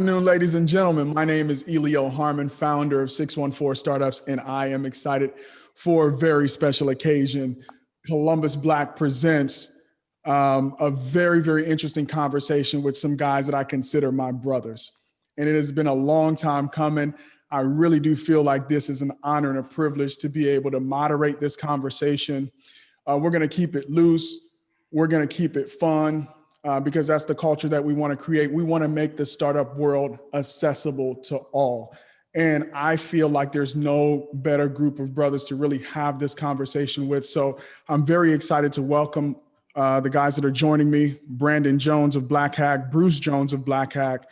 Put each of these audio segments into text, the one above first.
Good afternoon, ladies and gentlemen. My name is Elio Harmon, founder of 614 Startups, and I am excited for a very special occasion. Columbus Black presents a very, very interesting conversation with some guys that I consider my brothers. And it has been a long time coming. I really do feel like this is an honor and a privilege to be able to moderate this conversation. We're going to keep it loose. We're going to keep it fun. Because that's the culture that we want to create. We want to make the startup world accessible to all. And I feel like there's no better group of brothers to really have this conversation with. So I'm very excited to welcome the guys that are joining me: Branden Jones of Black Hack, Bruce Jones of Black Hack,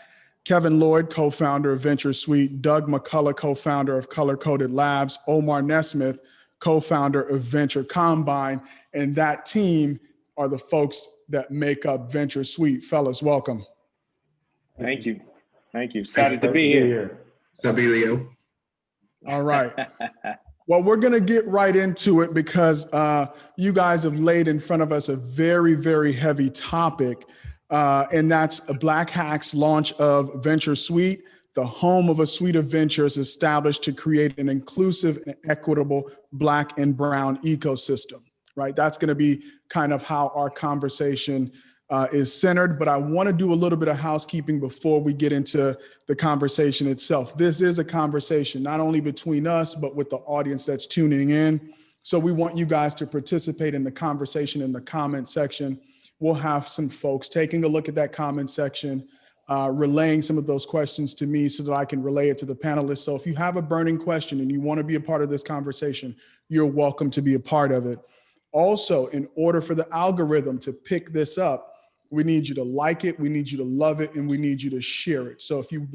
Kevin Lloyd, co-founder of Venture Suite, Doug McCullough, co-founder of Color Coded Labs, Omar Nismel, co-founder of Venture Combine, and that team are the folks that make up Venture Suite. Fellas, welcome. Thank you. Thank you. Excited to be here. What's up, Elio? All right. Well, we're going to get right into it because you guys have laid in front of us a very, very heavy topic, and that's Black Hack's launch of Venture Suite, the home of a suite of ventures established to create an inclusive and equitable Black and brown ecosystem. Right? That's going to be kind of how our conversation is centered. But I want to do a little bit of housekeeping before we get into the conversation itself. This is a conversation not only between us, but with the audience that's tuning in. So we want you guys to participate in the conversation in the comment section. We'll have some folks taking a look at that comment section, relaying some of those questions to me so that I can relay it to the panelists. So if you have a burning question and you want to be a part of this conversation, you're welcome to be a part of it. Also, in order for the algorithm to pick this up, we need you to like it, we need you to love it, and we need you to share it. So if you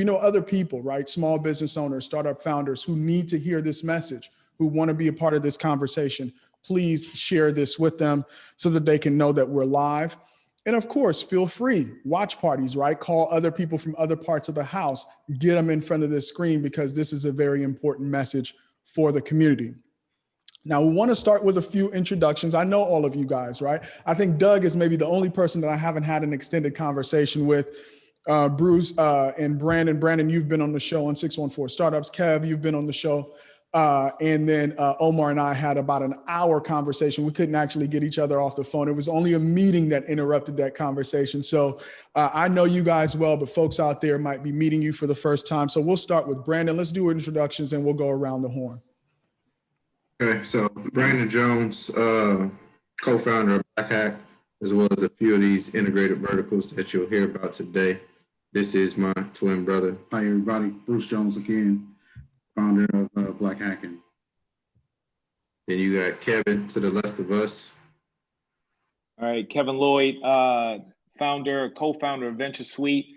know other people, right, small business owners, startup founders who need to hear this message, who want to be a part of this conversation, please share this with them so that they can know that we're live. And of course, feel free, watch parties, right? Call other people from other parts of the house, get them in front of this screen because this is a very important message for the community. Now, we want to start with a few introductions. I know all of you guys, right? I think Doug is maybe the only person that I haven't had an extended conversation with. Bruce and Branden. Branden, you've been on the show on 614 Startups. Kev, you've been on the show. And then Omar and I had about an hour conversation. We couldn't actually get each other off the phone. It was only a meeting that interrupted that conversation. So I know you guys well, but folks out there might be meeting you for the first time. So we'll start with Branden. Let's do introductions and we'll go around the horn. Okay, so Branden Jones, co-founder of Black Hack, as well as a few of these integrated verticals that you'll hear about today. This is my twin brother. Hi, everybody. Bruce Jones again, founder of Black Hack. Then you got Kevin to the left of us. All right, Kevin Lloyd, co-founder of Venture Suite.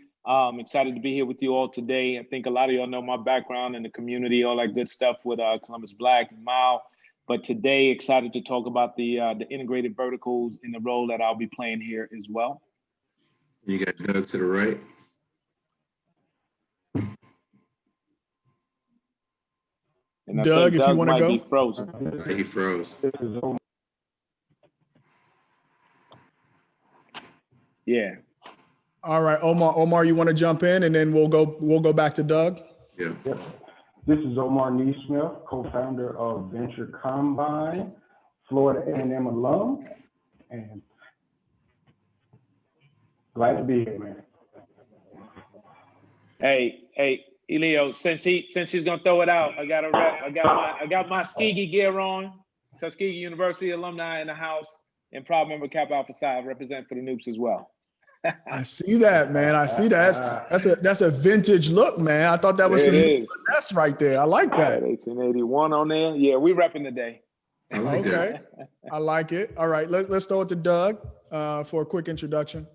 Excited to be here with you all today. I think a lot of y'all know my background in the community, all that good stuff with Columbus Black and Mile. But today, excited to talk about the integrated verticals and the role that I'll be playing here as well. You got Doug to the right. And Doug, if you want to go. Be frozen. He froze. Yeah. All right, Omar, you want to jump in, and then we'll go back to Doug. Yeah. Yep. This is Omar Nismel, co-founder of Venture Combine, Florida A&M alum, and glad to be here, man. Hey, Elio, since she's gonna throw it out, I got my Tuskegee gear on, Tuskegee University alumni in the house, and proud member Kappa Alpha Psi, represent for the Noops as well. I see that, man. I see that. That's a vintage look, man. I thought that was that's right there. I like that. 1881 on there. Yeah, we repping today. I like okay. I like it. All right, let's throw it to Doug for a quick introduction.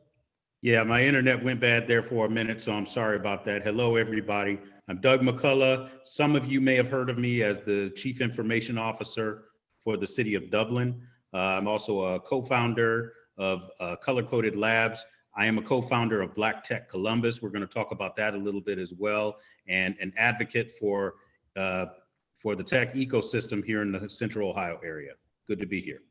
Yeah, my internet went bad there for a minute, so I'm sorry about that. Hello, everybody. I'm Doug McCullough. Some of you may have heard of me as the Chief Information Officer for the City of Dublin. I'm also a co-founder of Color Coded Labs. I am a co-founder of Black Tech Columbus. We're going to talk about that a little bit as well, and an advocate for the tech ecosystem here in the Central Ohio area. Good to be here.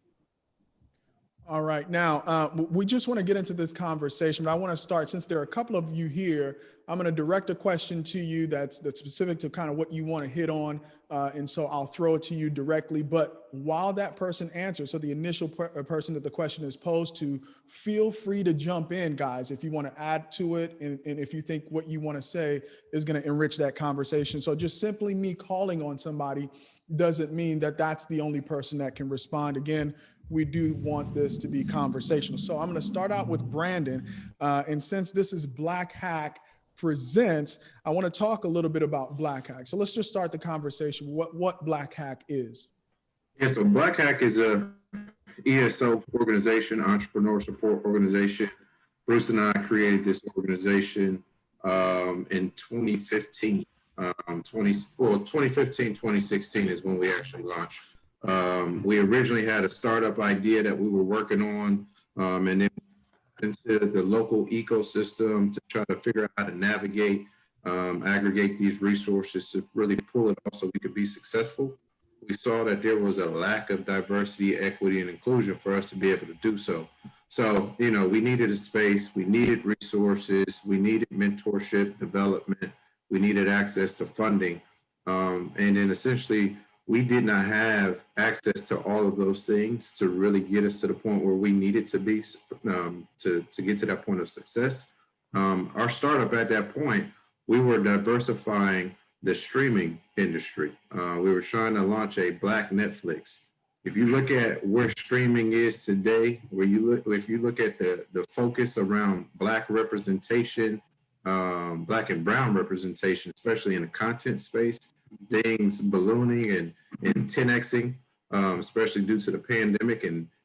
All right. Now, we just want to get into this conversation, but I want to start, since there are a couple of you here, I'm going to direct a question to you that's specific to kind of what you want to hit on. And so I'll throw it to you directly. But while that person answers, so the initial person that the question is posed to, feel free to jump in, guys, if you want to add to it. And if you think what you want to say is going to enrich that conversation. So just simply me calling on somebody doesn't mean that that's the only person that can respond. Again, we do want this to be conversational. So I'm going to start out with Branden. And since this is Black Hack Presents, I want to talk a little bit about Black Hack. So let's just start the conversation. What Black Hack is. Yeah, so Black Hack is a ESO organization, entrepreneur support organization. Bruce and I created this organization in 2015. 2015, 2016 is when we actually launched. We originally had a startup idea that we were working on, and then into the local ecosystem to try to figure out how to navigate, aggregate these resources to really pull it off so we could be successful. We saw that there was a lack of diversity, equity, and inclusion for us to be able to do so. So, you know, we needed a space, we needed resources, we needed mentorship, development, we needed access to funding. And then essentially, we did not have access to all of those things to really get us to the point where we needed to be to get to that point of success. Our startup at that point, we were diversifying the streaming industry. We were trying to launch a Black Netflix. If you look at where streaming is today, if you look at the focus around Black representation, Black and brown representation, especially in the content space, things ballooning and 10xing, especially due to the pandemic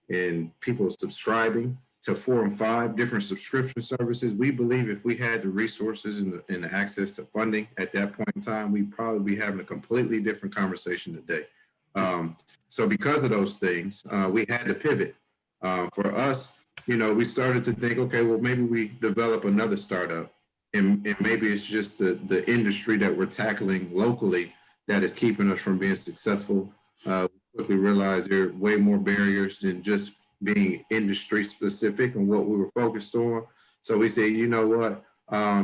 and people subscribing to 4 and 5 different subscription services. We believe if we had the resources and the access to funding at that point in time, we'd probably be having a completely different conversation today. So because of those things, we had to pivot. For us, you know, we started to think, okay, well, maybe we develop another startup. And maybe it's just the industry that we're tackling locally that is keeping us from being successful. We quickly realized there are way more barriers than just being industry specific and what we were focused on. So we say, you know what,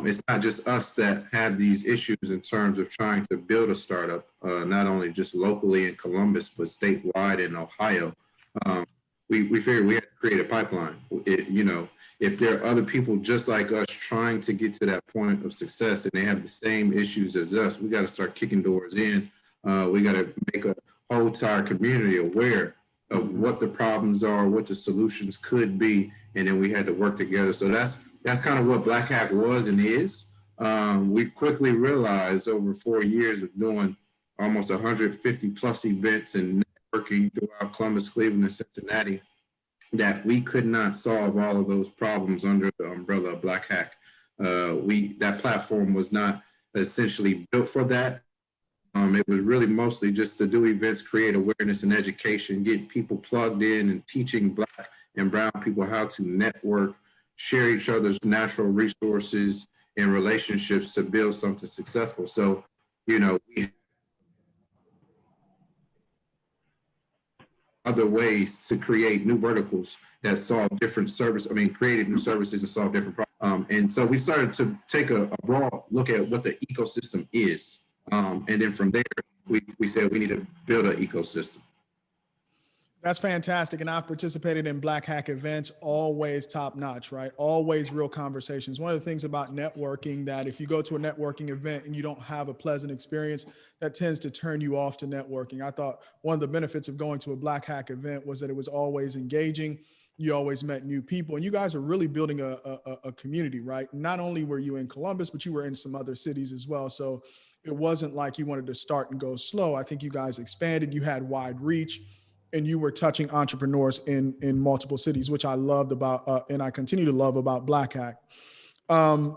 it's not just us that have these issues in terms of trying to build a startup, not only just locally in Columbus, but statewide in Ohio. We figured we had to create a pipeline. You know, if there are other people just like us trying to get to that point of success and they have the same issues as us, we got to start kicking doors in. We got to make a whole entire community aware of what the problems are, what the solutions could be, and then we had to work together. So that's kind of what Black Hack was and is. We quickly realized over 4 years of doing almost 150 plus events and networking throughout Columbus, Cleveland, and Cincinnati, that we could not solve all of those problems under the umbrella of Black Hack. That platform was not essentially built for that. It was really mostly just to do events, create awareness and education, get people plugged in and teaching Black and brown people how to network, share each other's natural resources and relationships to build something successful. So, you know, other ways to create new verticals that solve different created new services and solve different problems. And so we started to take a broad look at what the ecosystem is. And then from there, we said we need to build an ecosystem. That's fantastic. And I've participated in Black Hack events, always top notch, right? Always real conversations. One of the things about networking that if you go to a networking event and you don't have a pleasant experience, that tends to turn you off to networking. I thought one of the benefits of going to a Black Hack event was that it was always engaging. You always met new people, and you guys are really building a community, right? Not only were you in Columbus, but you were in some other cities as well. So it wasn't like you wanted to start and go slow. I think you guys expanded, you had wide reach, and you were touching entrepreneurs in multiple cities, which I loved about, and I continue to love about Black Hack.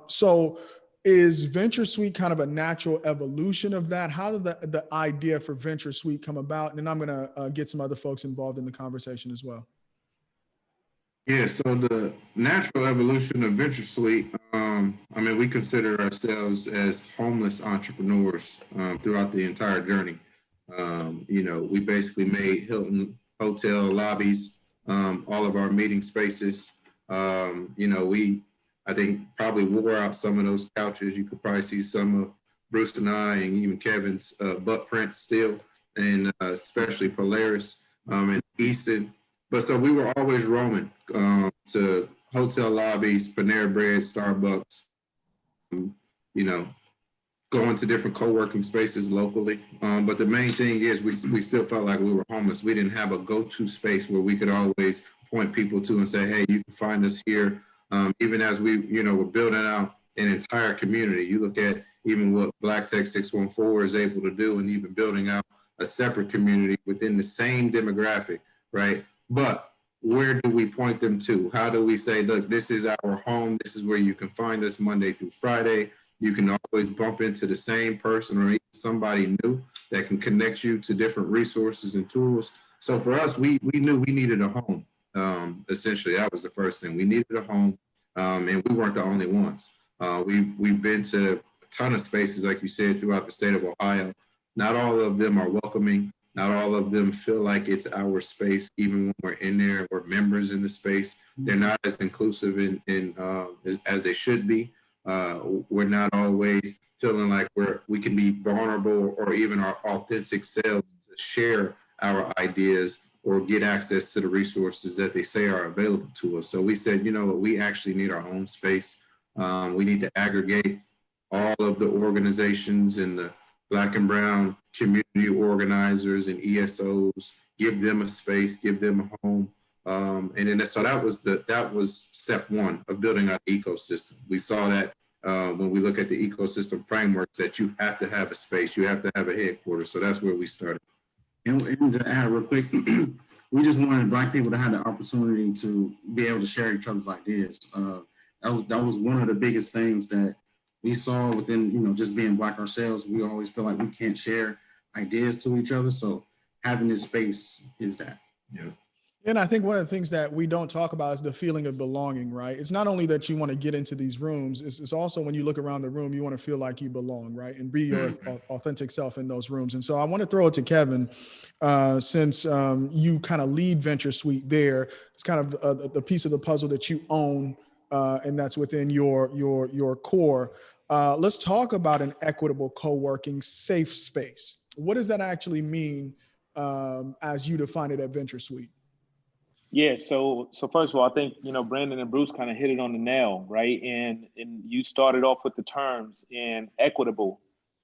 So is Venture Suite kind of a natural evolution of that? How did the idea for Venture Suite come about? And then I'm gonna get some other folks involved in the conversation as well. Yeah, so the natural evolution of Venture Suite, we consider ourselves as homeless entrepreneurs throughout the entire journey. You know, we basically made Hilton hotel lobbies all of our meeting spaces. You know, I think probably wore out some of those couches. You could probably see some of Bruce and I and even Kevin's butt prints still, and especially Polaris and Easton. But so we were always roaming to hotel lobbies, Panera Bread, Starbucks, you know, going to different co-working spaces locally. But the main thing is we still felt like we were homeless. We didn't have a go-to space where we could always point people to and say, hey, you can find us here. Even as we, you know, we're building out an entire community. You look at even what Black Tech 614 is able to do, and even building out a separate community within the same demographic, right? But where do we point them to? How do we say, look, this is our home. This is where you can find us Monday through Friday. You can always bump into the same person or even somebody new that can connect you to different resources and tools. So for us, we knew we needed a home. Essentially, that was the first thing. We needed a home, and we weren't the only ones. We've been to a ton of spaces, like you said, throughout the state of Ohio. Not all of them are welcoming. Not all of them feel like it's our space, even when we're in there, we're members in the space. They're not as inclusive as they should be. We're not always feeling like we can be vulnerable or even our authentic selves to share our ideas or get access to the resources that they say are available to us. So we said, you know what, we actually need our own space. We need to aggregate all of the organizations and the Black and Brown community organizers and ESOs, give them a space, give them a home. And then so that was step one of building our ecosystem. We saw that when we look at the ecosystem frameworks, that you have to have a space, you have to have a headquarters. So that's where we started. And to add real quick, we just wanted Black people to have the opportunity to be able to share each other's ideas. That was one of the biggest things that we saw within, you know, just being Black ourselves. We always feel like we can't share ideas to each other. So having this space is that. Yeah. And I think one of the things that we don't talk about is the feeling of belonging, right? It's not only that you want to get into these rooms, it's also when you look around the room, you want to feel like you belong, right? And be your authentic self in those rooms. And so I want to throw it to Kevin, since you kind of lead Venture Suite there. It's kind of the piece of the puzzle that you own, and that's within your core. Let's talk about an equitable co-working safe space. What does that actually mean as you define it at Venture Suite? Yeah, so first of all, I think, you know, Branden and Bruce kind of hit it on the nail, right? And you started off with the terms and equitable,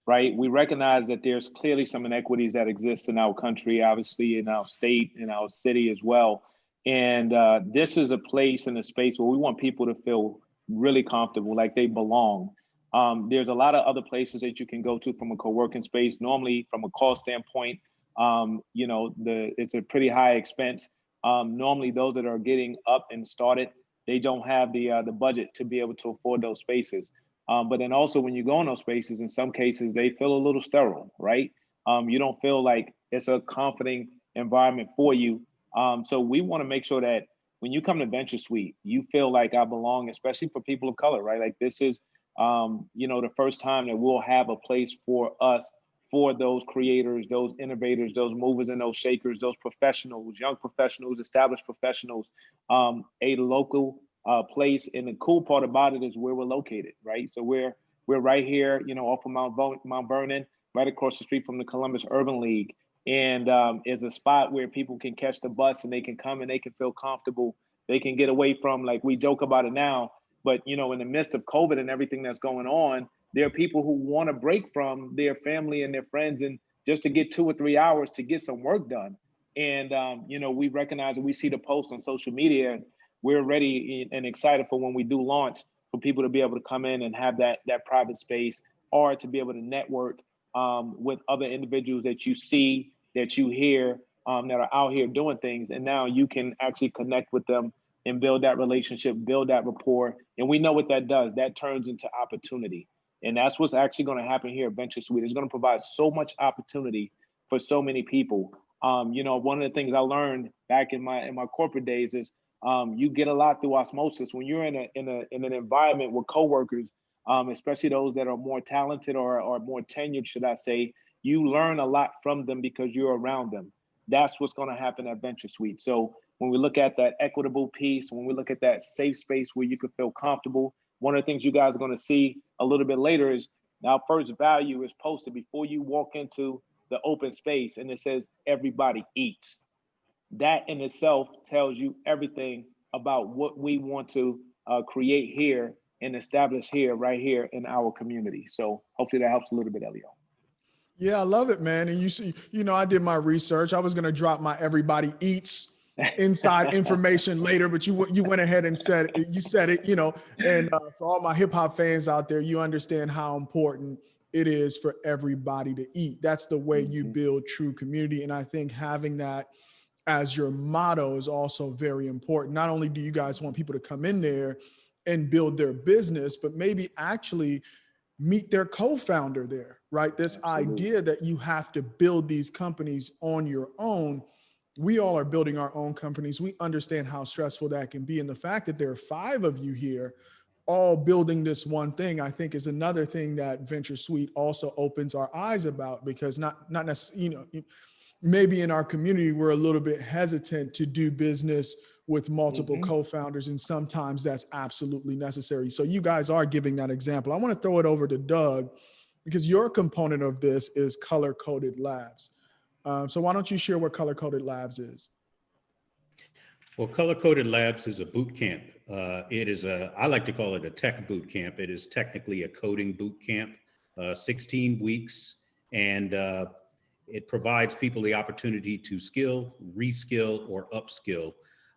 right? We recognize that there's clearly some inequities that exist in our country, obviously in our state, in our city as well. And this is a place and a space where we want people to feel really comfortable, like they belong. There's a lot of other places that you can go to from a co-working space. Normally, from a cost standpoint, you know, it's a pretty high expense. Normally, those that are getting up and started, they don't have the budget to be able to afford those spaces. But then also, when you go in those spaces, in some cases, they feel a little sterile, right? You don't feel like it's a comforting environment for you. So we want to make sure that when you come to Venture Suite, you feel like I belong, especially for people of color, right? Like this is, you know, the first time that we'll have a place for us, for those creators, those innovators, those movers and those shakers, those professionals, young professionals, established professionals, a local place. And the cool part about it is where we're located, right? So we're right here, you know, off of Mount Vernon, right across the street from the Columbus Urban League. And is a spot where people can catch the bus and they can come and they can feel comfortable. They can get away from, like we joke about it now, but, you know, in the midst of COVID and everything that's going on, there are people who want to break from their family and their friends and just to get 2 or 3 hours to get some work done. And, you know, we recognize and we see the post on social media. We're ready and excited for when we do launch for people to be able to come in and have that private space, or to be able to network with other individuals that you see, that you hear, that are out here doing things. And now you can actually connect with them and build that relationship, build that rapport. And we know what that does. That turns into opportunity. And that's what's actually going to happen here at Venture Suite. It's going to provide so much opportunity for so many people. You know, one of the things I learned back in my corporate days is you get a lot through osmosis. When you're in an environment with coworkers, especially those that are more talented or more tenured, should I say, you learn a lot from them because you're around them. That's what's going to happen at Venture Suite. So when we look at that equitable piece, when we look at that safe space where you can feel comfortable, one of the things you guys are going to see a little bit later is our first value is posted before you walk into the open space, and it says everybody eats. That in itself tells you everything about what we want to create here and establish here, right here in our community. So hopefully that helps a little bit, Elio. Yeah, I love it, man. And you see, I did my research. I was going to drop my everybody eats inside information later, but you went ahead and said it, and for all my hip hop fans out there, you understand how important it is for everybody to eat. That's the way you build true community. And I think having that as your motto is also very important. Not only do you guys want people to come in there and build their business, but maybe actually meet their co-founder there, right? This idea that you have to build these companies on your own. We all are building our own companies. We understand how stressful that can be. And the fact that there are 5 of you here all building this one thing, I think is another thing that Venture Suite also opens our eyes about, because not necessarily, maybe in our community, we're a little bit hesitant to do business with multiple co-founders, and sometimes that's absolutely necessary. So you guys are giving that example. I want to throw it over to Doug, because your component of this is Color Coded Labs. So why don't you share what Color Coded Labs is? Well, Color Coded Labs is a boot camp. It is I like to call it a tech boot camp. It is technically a coding boot camp, 16 weeks, and it provides people the opportunity to skill, reskill, or upskill.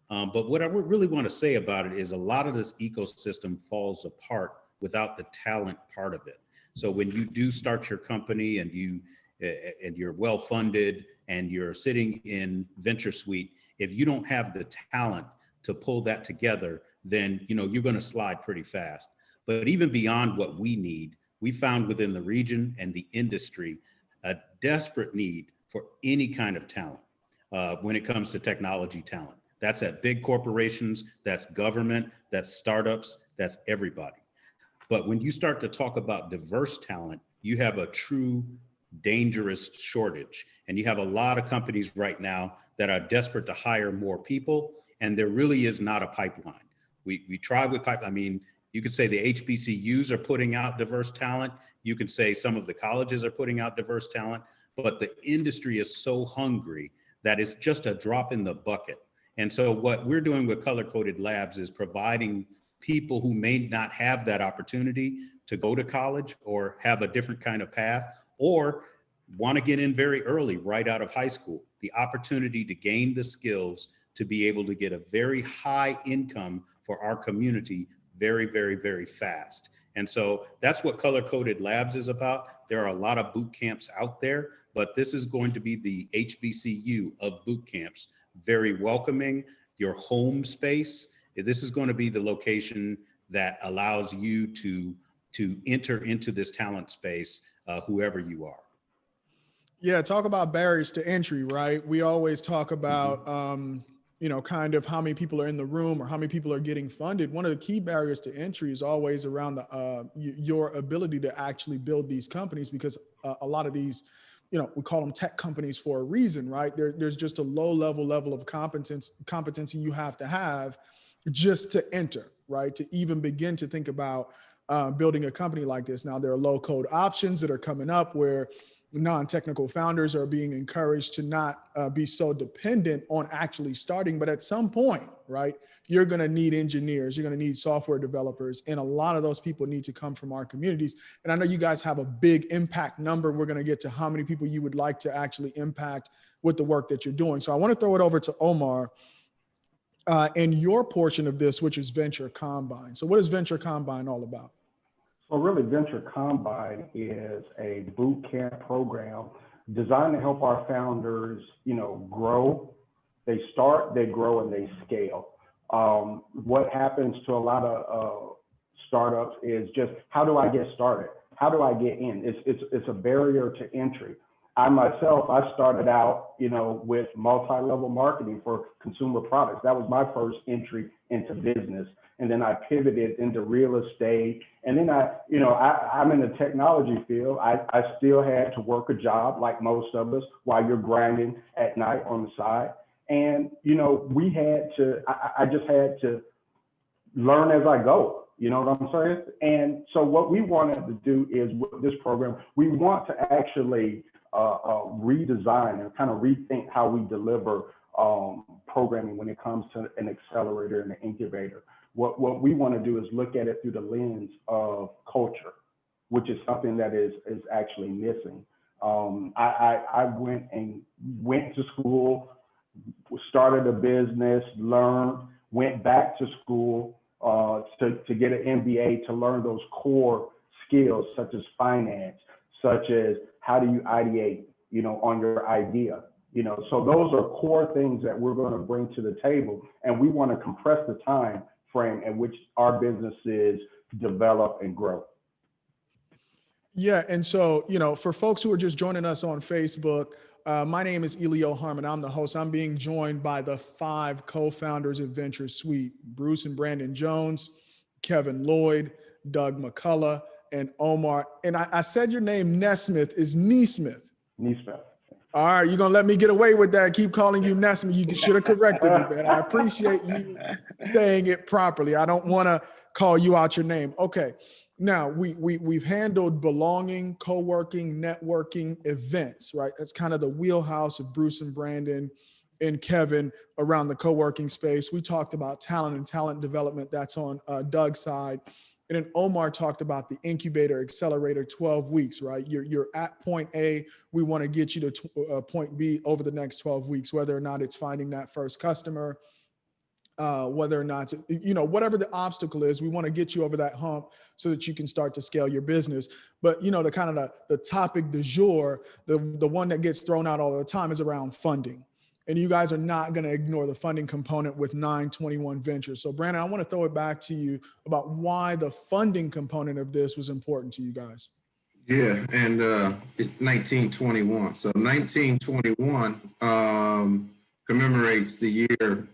But what I really want to say about it is a lot of this ecosystem falls apart without the talent part of it. So when you do start your company and you're well funded and you're sitting in Venture Suite, if you don't have the talent to pull that together, then you're going to slide pretty fast. But even beyond what we need, we found within the region and the industry a desperate need for any kind of talent when it comes to technology talent. That's at big corporations, that's government, that's startups, that's everybody. But when you start to talk about diverse talent, you have a true dangerous shortage. And you have a lot of companies right now that are desperate to hire more people, and there really is not a pipeline. We try with pipeline. I mean, you could say the HBCUs are putting out diverse talent. You could say some of the colleges are putting out diverse talent, but the industry is so hungry that it's just a drop in the bucket. And so what we're doing with Color Coded Labs is providing people who may not have that opportunity to go to college or have a different kind of path, or want to get in very early, right out of high school, the opportunity to gain the skills to be able to get a very high income for our community very, very, very fast. And so that's what Color Coded Labs is about. There are a lot of boot camps out there, but this is going to be the HBCU of boot camps. Very welcoming, your home space. This is going to be the location that allows you to enter into this talent space, whoever you are. Yeah, talk about barriers to entry, right? We always talk about, kind of how many people are in the room or how many people are getting funded. One of the key barriers to entry is always around your ability to actually build these companies, because a lot of these, we call them tech companies for a reason, right? There's just a low level of competency you have to have just to enter, right? To even begin to think about building a company like this. Now, there are low code options that are coming up where non-technical founders are being encouraged to not be so dependent on actually starting. But at some point, right, you're going to need engineers, you're going to need software developers, and a lot of those people need to come from our communities. And I know you guys have a big impact number. We're going to get to how many people you would like to actually impact with the work that you're doing. So I want to throw it over to Omar and your portion of this, which is Venture Combine. So what is Venture Combine all about? So really, Venture Combine is a boot camp program designed to help our founders, grow. They start, they grow, and they scale. What happens to a lot of startups is just, how do I get started? How do I get in? It's a barrier to entry. I started out, with multi-level marketing for consumer products. That was my first entry into business. And then I pivoted into real estate. And then I'm in the technology field. I still had to work a job like most of us while you're grinding at night on the side. And, you know, I just had to learn as I go, you know what I'm saying? And so what we wanted to do is with this program, we want to actually redesign and kind of rethink how we deliver programming when it comes to an accelerator and an incubator. What we want to do is look at it through the lens of culture, which is something that is actually missing. I went to school, started a business, learned, went back to school to get an MBA to learn those core skills such as finance, such as how do you ideate, you know, on your idea. You know, so those are core things that we're going to bring to the table, and we want to compress the time frame in which our businesses develop and grow. Yeah, and so, you know, for folks who are just joining us on Facebook, my name is Elio Harmon. I'm the host. I'm being joined by the 5 co-founders of Venture Suite, Bruce and Branden Jones, Kevin Lloyd, Doug McCullough, and Omar. And I said your name, Nesmith, is Nismith. Nismith. All right, you're going to let me get away with that. Keep calling you Nesmith. You should have corrected me, man. I appreciate you saying it properly. I don't want to call you out your name. Okay. Now, we've handled belonging, co-working, networking events, right? That's kind of the wheelhouse of Bruce and Branden and Kevin around the co-working space. We talked about talent and talent development. That's on Doug's side. And then Omar talked about the Incubator Accelerator, 12 weeks, right? You're at point A. We want to get you to point B over the next 12 weeks, whether or not it's finding that first customer, whether or not, you know, whatever the obstacle is, we want to get you over that hump so that you can start to scale your business. But, you know, the kind of the topic du jour, the one that gets thrown out all the time is around funding. And you guys are not going to ignore the funding component with 921 Ventures. So Branden, I want to throw it back to you about why the funding component of this was important to you guys. Yeah, and it's 1921. So 1921 commemorates the year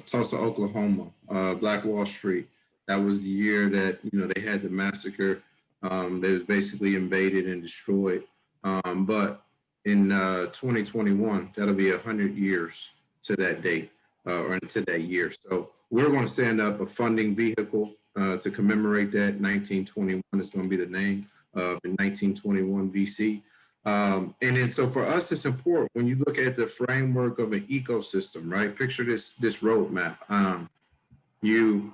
Tulsa, Oklahoma, Black Wall Street. That was the year that, you know, they had the massacre. They was basically invaded and destroyed. But in 2021, that'll be 100 years to that date or into that year. So we're going to stand up a funding vehicle to commemorate that. 1921 is going to be the name of 1921 VC. And then so for us, it's important when you look at the framework of an ecosystem, right? Picture this roadmap. You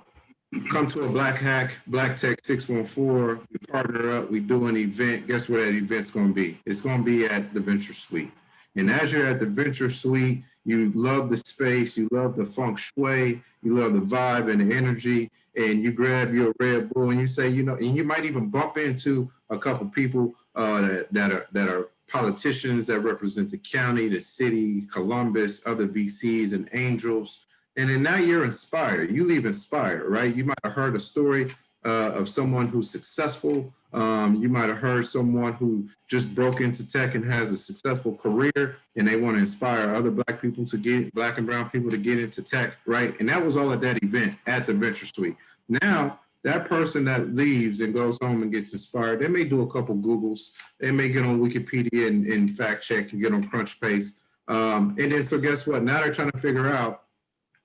come to a Black Hack, Black Tech 614, we partner up, we do an event. Guess where that event's going to be? It's going to be at the Venture Suite. And as you're at the Venture Suite, you love the space, you love the feng shui, you love the vibe and the energy, and you grab your Red Bull and you say, you know, and you might even bump into a couple people that are politicians that represent the county, the city, Columbus, other VCs and angels. And then now you're inspired. You leave inspired, right? You might have heard a story of someone who's successful. You might have heard someone who just broke into tech and has a successful career, and they want to inspire other Black people to get, Black and brown people to get into tech, right? And that was all at that event at the Venture Suite. Now, that person that leaves and goes home and gets inspired, they may do a couple Googles. They may get on Wikipedia and fact check and get on Crunchbase. And then, so guess what? Now they're trying to figure out,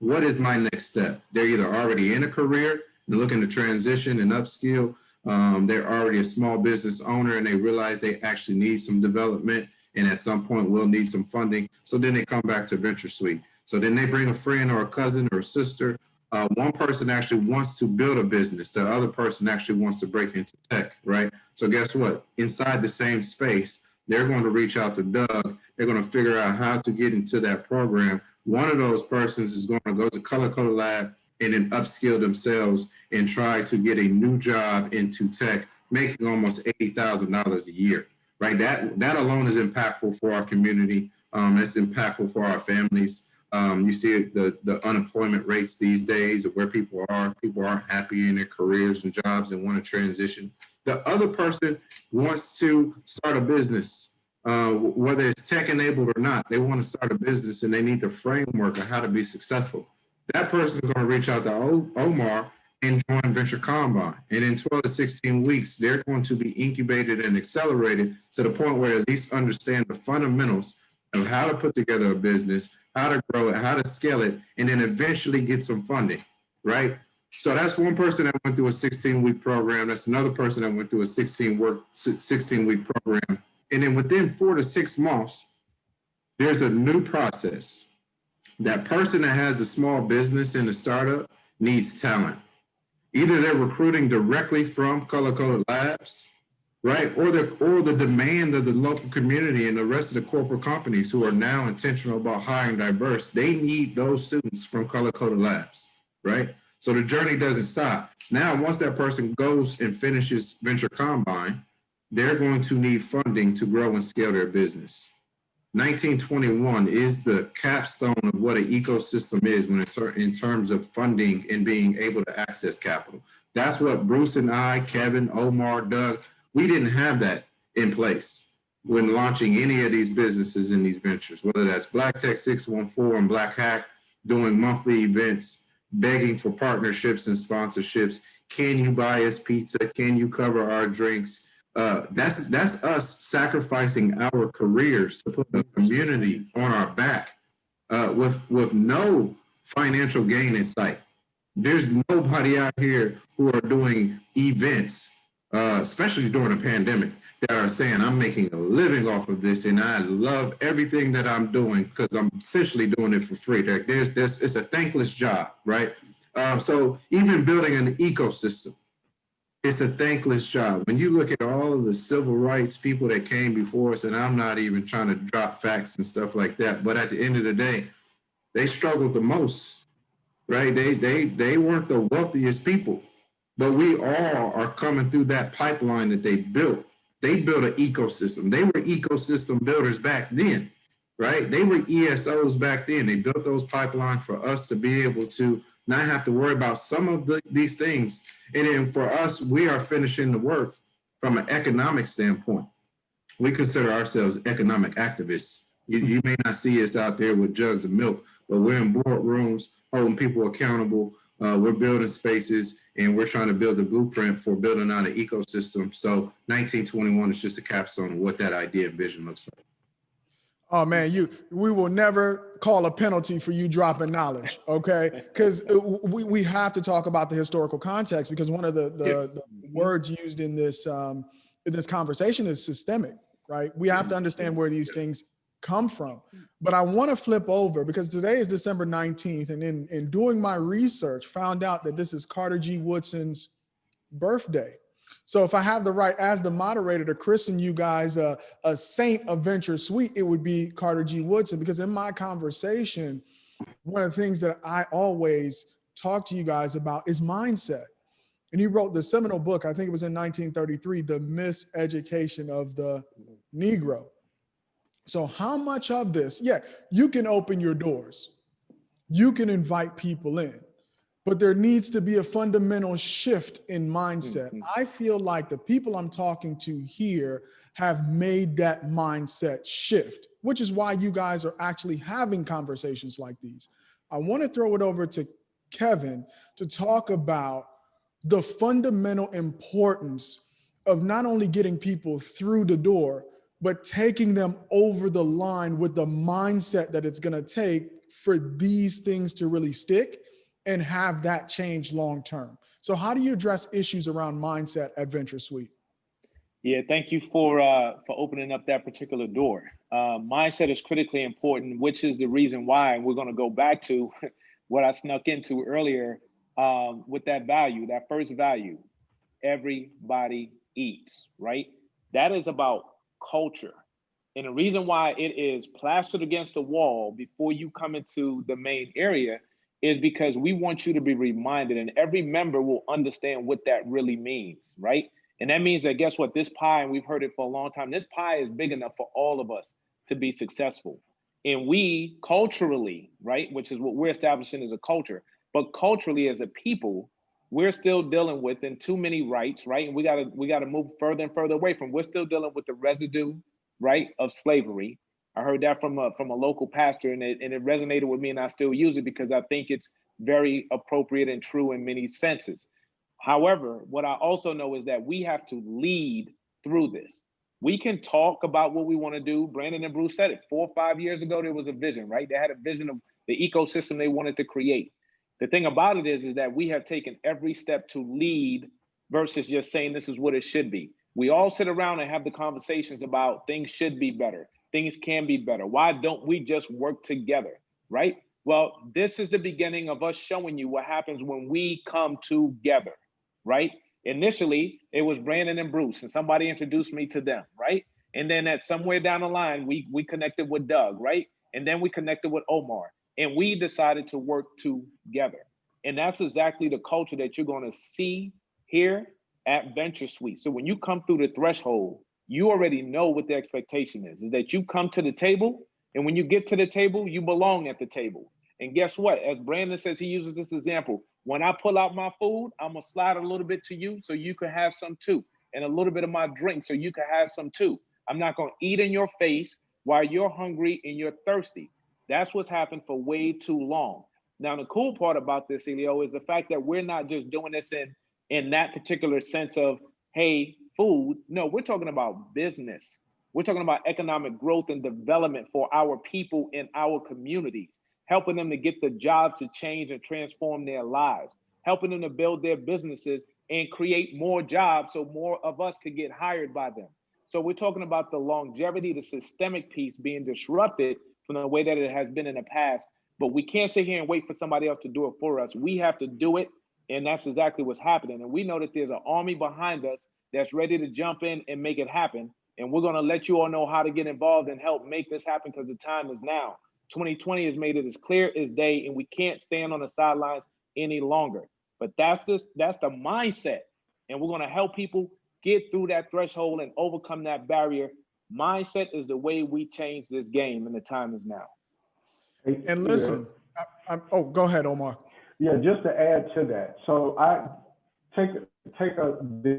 what is my next step? They're either already in a career and looking to transition and upskill. They're already a small business owner and they realize they actually need some development and at some point will need some funding. So then they come back to Venture Suite. So then they bring a friend or a cousin or a sister. One person actually wants to build a business. The other person actually wants to break into tech, right? So guess what? Inside the same space, they're going to reach out to Doug. They're going to figure out how to get into that program. One of those persons is going to go to Color Code Lab and then upskill themselves and try to get a new job into tech, making almost $80,000 a year, right? That alone is impactful for our community. It's impactful for our families. You see the unemployment rates these days of where people are. People aren't happy in their careers and jobs and want to transition. The other person wants to start a business. Whether it's tech enabled or not, they want to start a business and they need the framework of how to be successful. That person is going to reach out to Omar and join Venture Combine. And in 12 to 16 weeks, they're going to be incubated and accelerated to the point where they at least understand the fundamentals of how to put together a business, how to grow it, how to scale it, and then eventually get some funding, right? So that's one person that went through a 16-week program. That's another person that went through a 16-week program. And then within 4 to 6 months, there's a new process. That person that has the small business and the startup needs talent. Either they're recruiting directly from color-coded labs, right? Or the demand of the local community and the rest of the corporate companies who are now intentional about hiring diverse, they need those students from color-coded labs, right? So the journey doesn't stop. Now, once that person goes and finishes Venture Combine, they're going to need funding to grow and scale their business. 1921 is the capstone of what an ecosystem is when it's in terms of funding and being able to access capital. That's what Bruce and I, Kevin, Omar, Doug, we didn't have that in place when launching any of these businesses and these ventures, whether that's Black Tech 614 and Black Hack, doing monthly events, begging for partnerships and sponsorships. Can you buy us pizza? Can you cover our drinks? That's us sacrificing our careers to put the community on our back with no financial gain in sight. There's nobody out here who are doing events, especially during a pandemic, that are saying, I'm making a living off of this and I love everything that I'm doing because I'm essentially doing it for free. It's a thankless job, right? So even building an ecosystem, it's a thankless job. When you look at all of the civil rights people that came before us, and I'm not even trying to drop facts and stuff like that, but at the end of the day, they struggled the most, right? They weren't the wealthiest people, but we all are coming through that pipeline that they built. They built an ecosystem. They were ecosystem builders back then, right? They were ESOs back then. They built those pipelines for us to be able to not have to worry about some of these things. And then for us, we are finishing the work from an economic standpoint. We consider ourselves economic activists. You may not see us out there with jugs of milk, but we're in boardrooms holding people accountable. We're building spaces and we're trying to build a blueprint for building out an ecosystem. So 1921 is just a capstone of what that idea and vision looks like. Oh man, we will never call a penalty for you dropping knowledge, okay? Because we have to talk about the historical context, because one of the words used in this conversation is systemic, right? We have to understand where these things come from. But I want to flip over, because today is December 19th, and in doing my research, found out that this is Carter G. Woodson's birthday. So if I have the right, as the moderator, to christen you guys a saint of Venture Suite, it would be Carter G. Woodson, because in my conversation, one of the things that I always talk to you guys about is mindset. And he wrote the seminal book, I think it was in 1933, The Miseducation of the Negro. So how much of this, you can open your doors, you can invite people in, but there needs to be a fundamental shift in mindset. I feel like the people I'm talking to here have made that mindset shift, which is why you guys are actually having conversations like these. I want to throw it over to Kevin to talk about the fundamental importance of not only getting people through the door, but taking them over the line with the mindset that it's going to take for these things to really stick and have that change long term. So how do you address issues around mindset at Venture Suite? Yeah, thank you for opening up that particular door. Mindset is critically important, which is the reason why we're going to go back to what I snuck into earlier with that value, that first value. Everybody eats, right? That is about culture. And the reason why it is plastered against the wall before you come into the main area is because we want you to be reminded, and every member will understand what that really means, right? And that means that, guess what, this pie, and we've heard it for a long time, this pie is big enough for all of us to be successful. And we culturally, right, which is what we're establishing as a culture, but culturally as a people, we're still dealing with in too many rights, right? And we gotta move further and further away from, we're still dealing with the residue, right, of slavery. I heard that from a local pastor, and it resonated with me, and I still use it because I think it's very appropriate and true in many senses. However, what I also know is that we have to lead through this. We can talk about what we want to do. Branden and Bruce said it 4 or 5 years ago, there was a vision, right? They had a vision of the ecosystem they wanted to create. The thing about it is that we have taken every step to lead versus just saying this is what it should be. We all sit around and have the conversations about things should be better, things can be better. Why don't we just work together, right? Well, this is the beginning of us showing you what happens when we come together, right? Initially, it was Branden and Bruce, and somebody introduced me to them, right? And then at somewhere down the line, we connected with Doug, right? And then we connected with Omar, and we decided to work together. And that's exactly the culture that you're going to see here at Venture Suite. So when you come through the threshold, you already know what the expectation is that you come to the table, and when you get to the table, you belong at the table. And guess what? As Branden says, he uses this example. When I pull out my food, I'm gonna slide a little bit to you so you can have some too. And a little bit of my drink so you can have some too. I'm not gonna eat in your face while you're hungry and you're thirsty. That's what's happened for way too long. Now, the cool part about this, Elio, is the fact that we're not just doing this in that particular sense of, hey, food. No, we're talking about business. We're talking about economic growth and development for our people in our communities, helping them to get the jobs to change and transform their lives, helping them to build their businesses and create more jobs so more of us could get hired by them. So we're talking about the longevity, the systemic piece being disrupted from the way that it has been in the past. But we can't sit here and wait for somebody else to do it for us. We have to do it, and that's exactly what's happening. And we know that there's an army behind us that's ready to jump in and make it happen. And we're gonna let you all know how to get involved and help make this happen, because the time is now. 2020 has made it as clear as day, and we can't stand on the sidelines any longer. But that's the mindset. And we're gonna help people get through that threshold and overcome that barrier. Mindset is the way we change this game, and the time is now. And listen, oh, go ahead, Omar. Yeah, just to add to that. So I take this,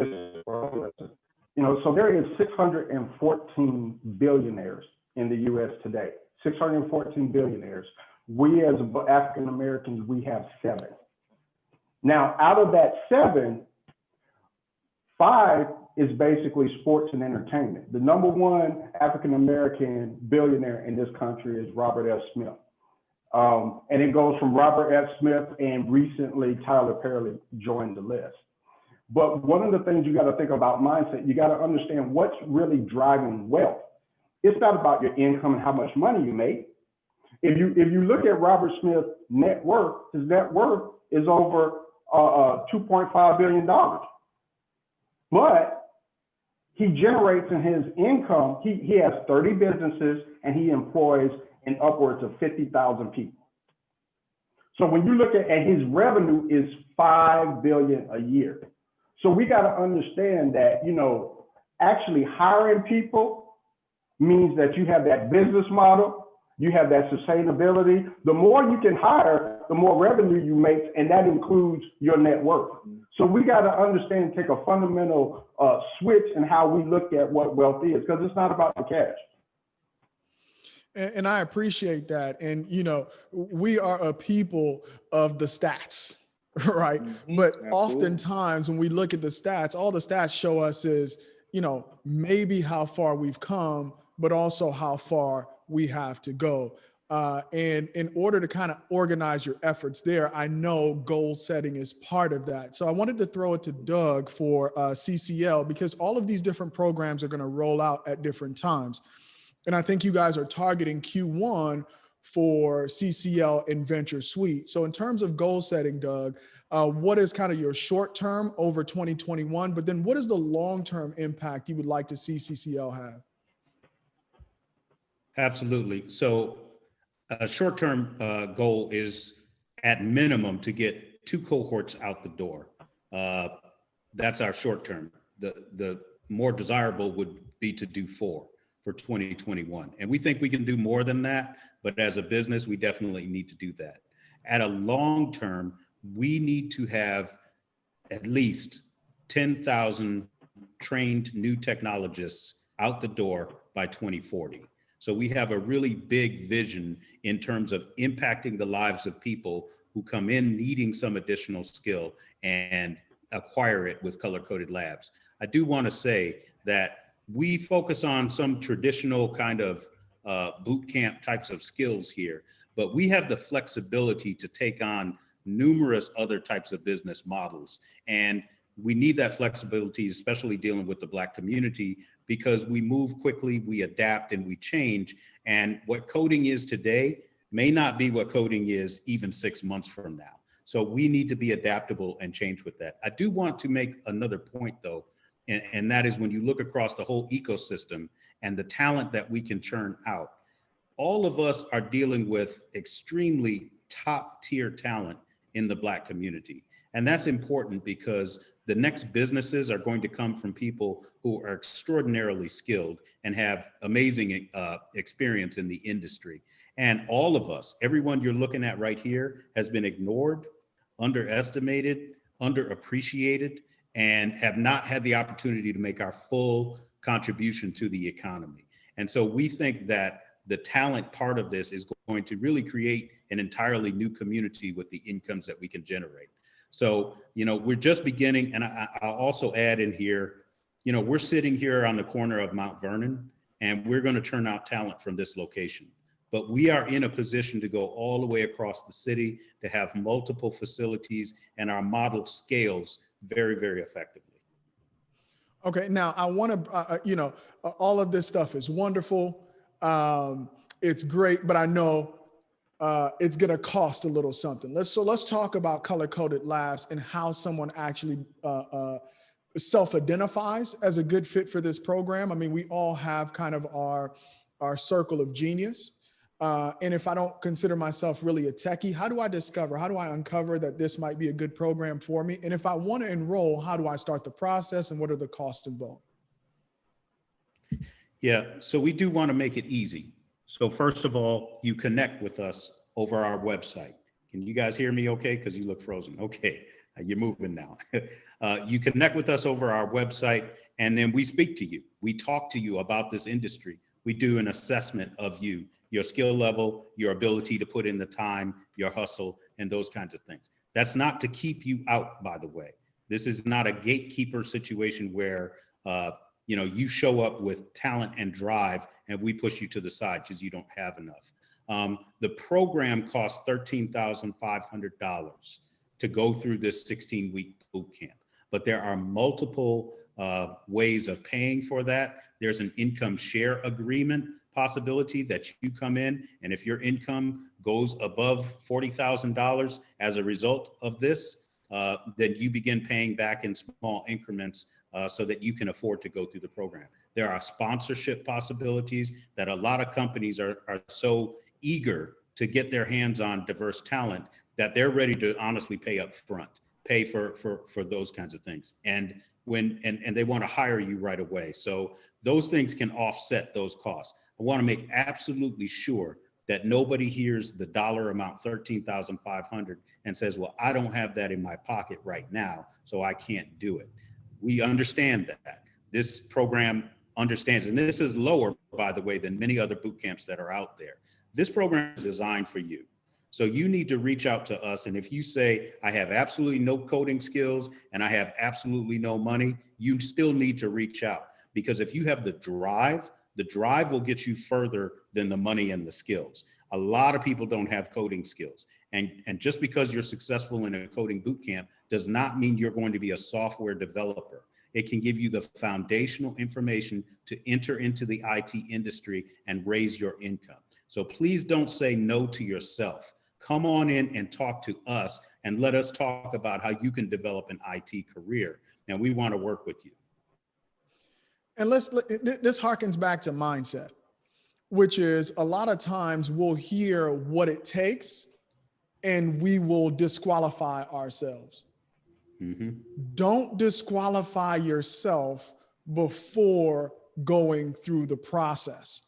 so there is 614 billionaires in the U.S. today. 614 billionaires. We as African Americans, we have 7. Now, out of that 7, 5 is basically sports and entertainment. The number 1 African American billionaire in this country is Robert F. Smith. And it goes from Robert F. Smith, and recently Tyler Perry joined the list. But one of the things you got to think about mindset, you got to understand what's really driving wealth. It's not about your income and how much money you make. If you look at Robert Smith's net worth, his net worth is over $2.5 billion. But he generates in his income, he has 30 businesses, and he employs in upwards of 50,000 people. So when you look at his revenue is $5 billion a year. So we got to understand that, actually hiring people means that you have that business model, you have that sustainability. The more you can hire, the more revenue you make, and that includes your net worth. So we got to understand, take a fundamental switch in how we look at what wealth is, because it's not about the cash. And I appreciate that. And, we are a people of the stats, right? Mm-hmm. But Absolutely. Oftentimes when we look at the stats, all the stats show us is, maybe how far we've come, but also how far we have to go. And in order to kind of organize your efforts there, I know goal setting is part of that. So I wanted to throw it to Doug for CCL, because all of these different programs are going to roll out at different times. And I think you guys are targeting Q1 for CCL and Venture Suite. So in terms of goal setting, Doug, what is kind of your short term over 2021, but then what is the long-term impact you would like to see CCL have? Absolutely. So a short-term goal is at minimum to get 2 cohorts out the door. That's our short term. The more desirable would be to do 4 for 2021. And we think we can do more than that, but as a business, we definitely need to do that. At a long term, we need to have at least 10,000 trained new technologists out the door by 2040. So we have a really big vision in terms of impacting the lives of people who come in needing some additional skill and acquire it with color-coded labs. I do want to say that we focus on some traditional kind of boot camp types of skills here, but we have the flexibility to take on numerous other types of business models. And we need that flexibility, especially dealing with the Black community, because we move quickly, we adapt, and we change. And what coding is today may not be what coding is even 6 months from now. So we need to be adaptable and change with that. I do want to make another point though, and that is when you look across the whole ecosystem and the talent that we can churn out, all of us are dealing with extremely top tier talent in the Black community. And that's important because the next businesses are going to come from people who are extraordinarily skilled and have amazing experience in the industry. And all of us, everyone you're looking at right here, has been ignored, underestimated, underappreciated, and have not had the opportunity to make our full contribution to the economy. And so we think that the talent part of this is going to really create an entirely new community with the incomes that we can generate. So, you know, we're just beginning, and I'll also add in here, you know, we're sitting here on the corner of Mount Vernon, and we're going to churn out talent from this location. But we are in a position to go all the way across the city, to have multiple facilities, and our model scales very, very effectively. Okay, now I want to, you know, all of this stuff is wonderful. It's great, but I know it's going to cost a little something. Let's talk about color-coded labs and how someone actually self-identifies as a good fit for this program. I mean, we all have kind of our circle of genius. And if I don't consider myself really a techie, how do I uncover that this might be a good program for me? And if I want to enroll, how do I start the process, and what are the costs involved? Yeah, so we do want to make it easy. So first of all, you connect with us over our website. Can you guys hear me okay? Because you look frozen. Okay, you're moving now. You connect with us over our website, and then we speak to you. We talk to you about this industry. We do an assessment of you, your skill level, your ability to put in the time, your hustle, and those kinds of things. That's not to keep you out, by the way. This is not a gatekeeper situation where you know, you show up with talent and drive and we push you to the side because you don't have enough. The program costs $13,500 to go through this 16-week boot camp, but there are multiple ways of paying for that. There's an income share agreement possibility that you come in, and if your income goes above $40,000 as a result of this, then you begin paying back in small increments so that you can afford to go through the program. There are sponsorship possibilities that a lot of companies are so eager to get their hands on diverse talent that they're ready to honestly pay up front, pay for those kinds of things. And they want to hire you right away. So those things can offset those costs. I want to make absolutely sure that nobody hears the dollar amount, $13,500, and says, well, I don't have that in my pocket right now, so I can't do it. We understand that. This program understands, and this is lower, by the way, than many other boot camps that are out there. This program is designed for you. So you need to reach out to us. And if you say, I have absolutely no coding skills and I have absolutely no money, you still need to reach out. Because if you have the drive will get you further than the money and the skills. A lot of people don't have coding skills. And just because you're successful in a coding boot camp does not mean you're going to be a software developer. It can give you the foundational information to enter into the IT industry and raise your income. So please don't say no to yourself. Come on in and talk to us and let us talk about how you can develop an IT career. And we want to work with you. And this harkens back to mindset, which is a lot of times we'll hear what it takes and we will disqualify ourselves. Mm-hmm. Don't disqualify yourself before going through the process.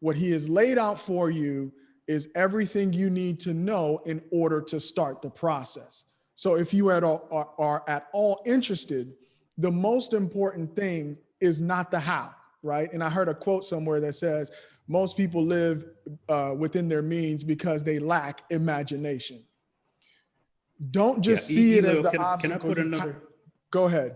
What he has laid out for you is everything you need to know in order to start the process. So if you are at all interested, the most important thing is not the how, right? And I heard a quote somewhere that says, most people live within their means because they lack imagination. Don't just see it as the obstacle. Can I put another? Go ahead.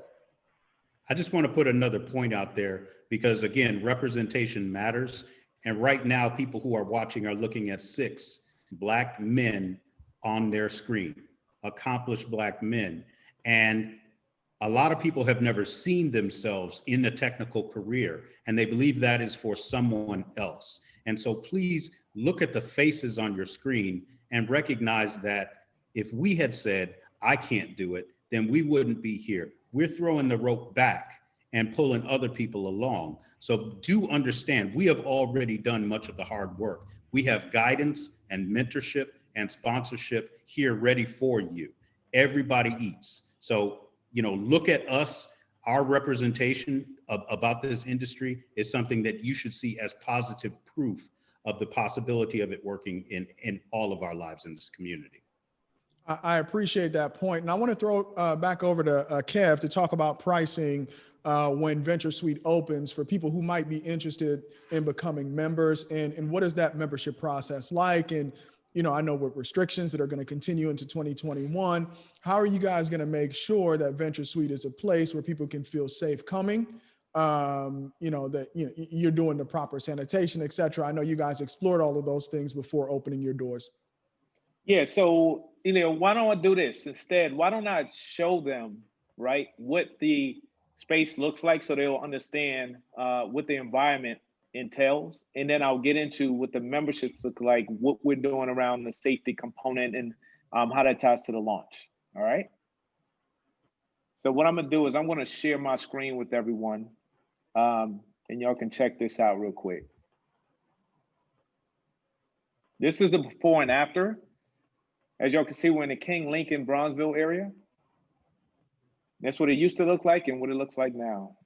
I just want to put another point out there because again, representation matters. And right now, people who are watching are looking at 6 Black men on their screen, accomplished Black men. And a lot of people have never seen themselves in a technical career, and they believe that is for someone else. And so please look at the faces on your screen and recognize that if we had said, I can't do it, then we wouldn't be here. We're throwing the rope back and pulling other people along. So do understand, we have already done much of the hard work. We have guidance and mentorship and sponsorship here ready for you. Everybody eats. So, look at us. Our representation about this industry is something that you should see as positive proof of the possibility of it working in all of our lives in this community. I appreciate that point. And I want to throw back over to Kev to talk about pricing when Venture Suite opens for people who might be interested in becoming members, and what is that membership process like? And I know with restrictions that are going to continue into 2021, how are you guys going to make sure that Venture Suite is a place where people can feel safe coming? That you're doing the proper sanitation, et cetera. I know you guys explored all of those things before opening your doors. Yeah, so why don't I do this instead? Why don't I show them, right, what the space looks like so they'll understand what the environment entails, and then I'll get into what the memberships look like, what we're doing around the safety component, and how that ties to the launch. All right. So what I'm gonna do is I'm gonna share my screen with everyone, and y'all can check this out real quick. This is the before and after. As y'all can see, we're in the King Lincoln Bronzeville area. That's what it used to look like and what it looks like now.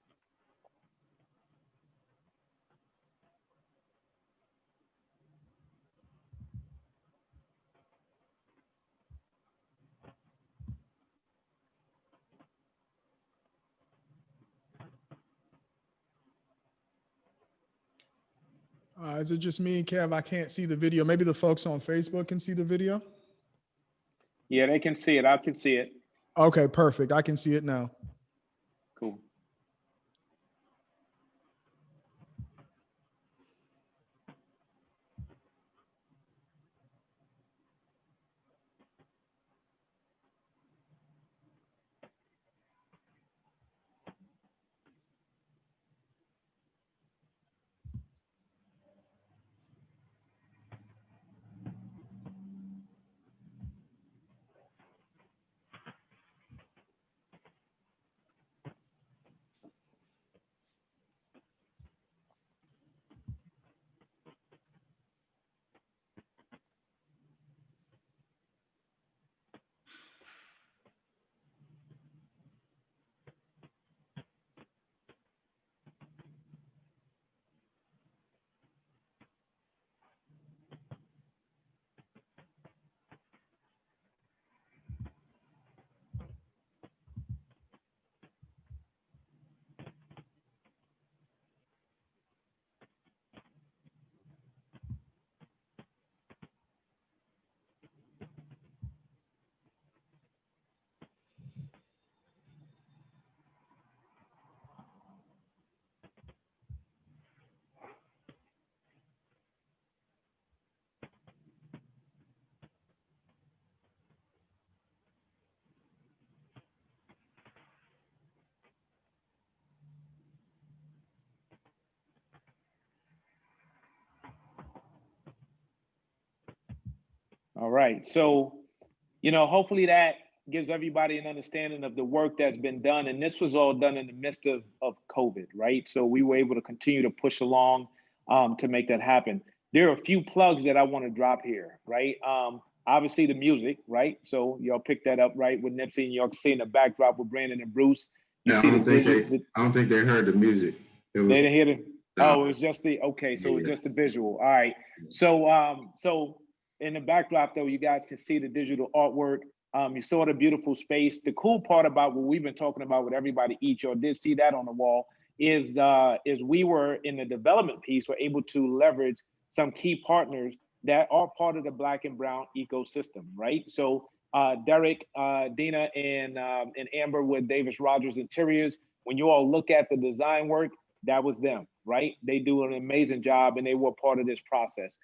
Is it just me, Kev? I can't see the video. Maybe the folks on Facebook can see the video. Yeah, they can see it. I can see it. Okay, perfect. I can see it now. Cool. All right. So, hopefully that gives everybody an understanding of the work that's been done. And this was all done in the midst of COVID, right? So we were able to continue to push along to make that happen. There are a few plugs that I want to drop here, right? Obviously the music, right? So y'all picked that up, right? With Nipsey, and y'all can see in the backdrop with Branden and Bruce. I don't think they heard the music. They didn't hear it. Oh, it was just okay. So it was just the visual. All right. So in the backdrop though, you guys can see the digital artwork. You saw the beautiful space. The cool part about what we've been talking about with everybody each, or did see that on the wall, is we were in the development piece, we're able to leverage some key partners that are part of the Black and Brown ecosystem, right? So Derek, Dina, and Amber with Davis Rogers Interiors. When you all look at the design work, that was them, right? They do an amazing job and they were part of this process.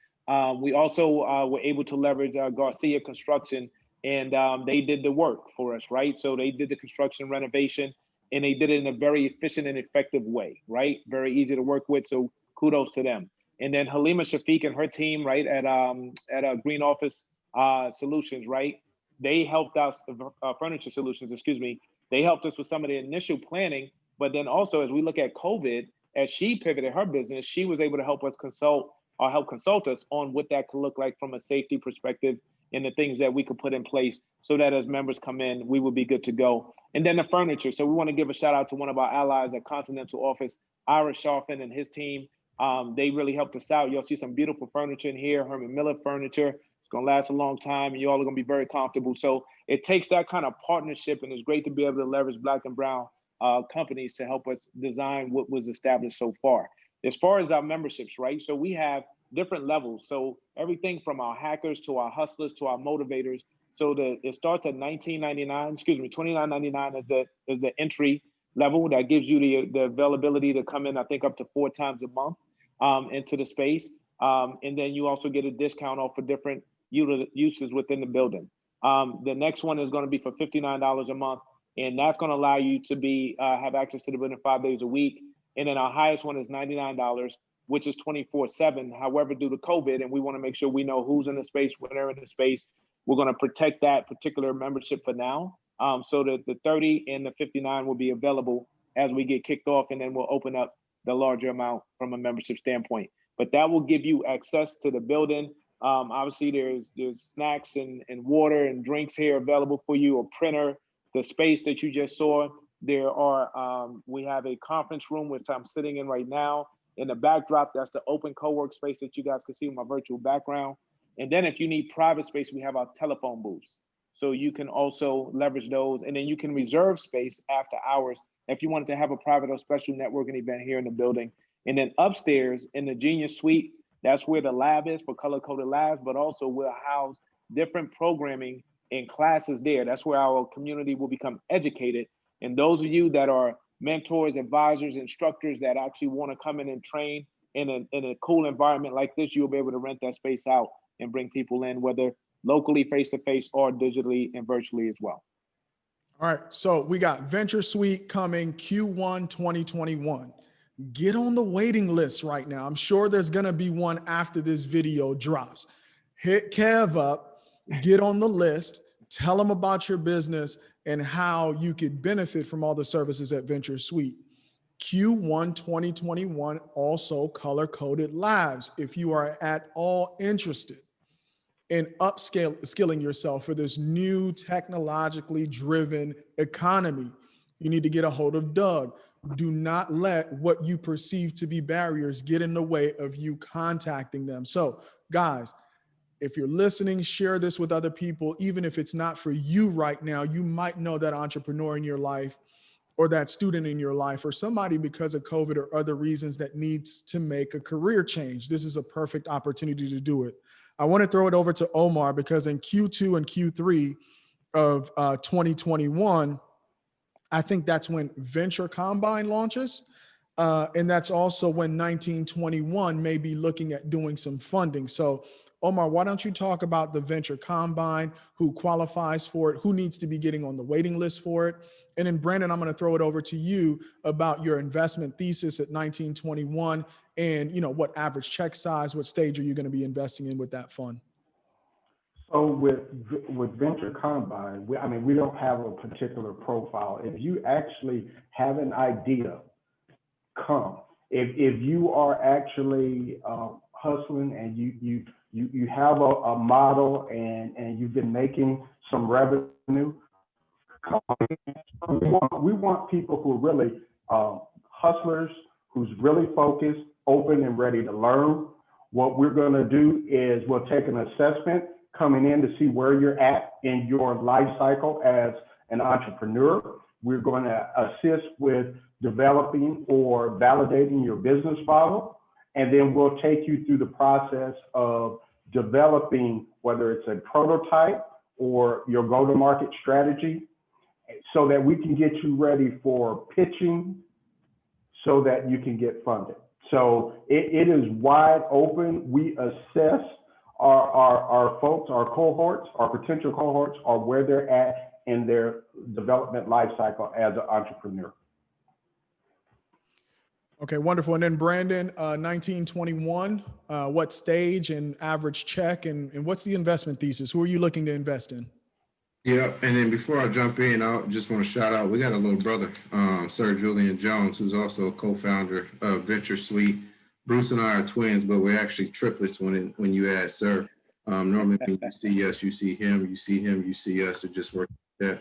We also were able to leverage Garcia Construction, and they did the work for us, right? So they did the construction renovation, and they did it in a very efficient and effective way, right? Very easy to work with, so kudos to them. And then Halima Shafiq and her team, right, at Green Office Solutions, right? They helped us, Furniture Solutions, excuse me. They helped us with some of the initial planning, but then also as we look at COVID, as she pivoted her business, she was able to help us help consult us on what that could look like from a safety perspective and the things that we could put in place so that as members come in, we would be good to go. And then the furniture. So we want to give a shout out to one of our allies at Continental Office, Ira Sharfin and his team. They really helped us out. You'll see some beautiful furniture in here, Herman Miller furniture. It's gonna last a long time and you all are gonna be very comfortable. So it takes that kind of partnership, and it's great to be able to leverage Black and Brown companies to help us design what was established so far. As far as our memberships, right? So we have different levels. So everything from our hackers to our hustlers to our motivators. So it starts at $29.99 is the entry level that gives you the availability to come in, I think up to 4 times a month into the space. And then you also get a discount off for different uses within the building. The next one is going to be for $59 a month, and that's going to allow you to have access to the building 5 days a week. And then our highest one is $99, which is 24/7. However, due to COVID, and we want to make sure we know who's in the space, when they're in the space, we're going to protect that particular membership for now. So that the 30 and the 59 will be available as we get kicked off, and then we'll open up the larger amount from a membership standpoint. But that will give you access to the building. Obviously, there's snacks and water and drinks here available for you, a printer, the space that you just saw. We have a conference room, which I'm sitting in right now. In the backdrop, that's the open co-work space that you guys can see in my virtual background. And then if you need private space, we have our telephone booths. So you can also leverage those. And then you can reserve space after hours if you wanted to have a private or special networking event here in the building. And then upstairs in the Genius Suite, that's where the lab is for color-coded labs, but also we'll house different programming and classes there. That's where our community will become educated. And those of you that are mentors, advisors, instructors that actually want to come in and train in a cool environment like this, you'll be able to rent that space out and bring people in, whether locally, face-to-face, or digitally and virtually as well. All right, so we got Venture Suite coming Q1 2021. Get on the waiting list right now. I'm sure there's gonna be one after this video drops. Hit Kev up, get on the list, tell them about your business and how you could benefit from all the services at Venture Suite. Q1 2021, also color-coded labs. If you are at all interested in upskilling yourself for this new technologically driven economy, you need to get a hold of Doug. Do not let what you perceive to be barriers get in the way of you contacting them. So guys, if you're listening, share this with other people. Even if it's not for you right now, you might know that entrepreneur in your life or that student in your life or somebody because of COVID or other reasons that needs to make a career change. This is a perfect opportunity to do it. I want to throw it over to Omar because in Q2 and Q3 of 2021, I think that's when Venture Combine launches. And that's also when 1921 may be looking at doing some funding. So Omar, why don't you talk about the Venture Combine, who qualifies for it, who needs to be getting on the waiting list for it? And then Branden, I'm gonna throw it over to you about your investment thesis at 1921 and what average check size, what stage are you gonna be investing in with that fund? So with Venture Combine, we don't have a particular profile. If you actually have an idea, come. If you are actually hustling and you have a model and you've been making some revenue, we want people who are really hustlers, who's really focused, open and ready to learn. What we're going to do is we'll take an assessment coming in to see where you're at in your life cycle as an entrepreneur. We're going to assist with developing or validating your business model. And then we'll take you through the process of developing, whether it's a prototype or your go-to-market strategy, so that we can get you ready for pitching, so that you can get funded. So it is wide open. We assess our folks, our cohorts, our potential cohorts, are where they're at in their development life cycle as an entrepreneur. Okay, wonderful. And then Branden, 1921, what stage and average check, and what's the investment thesis? Who are you looking to invest in? Yeah, and then before I jump in, I just want to shout out, we got a little brother, Sir Julian Jones, who's also a co-founder of Venture Suite. Bruce and I are twins, but we're actually triplets when you add Sir. Normally when you see us, you see him, you see him, you see us. It just works like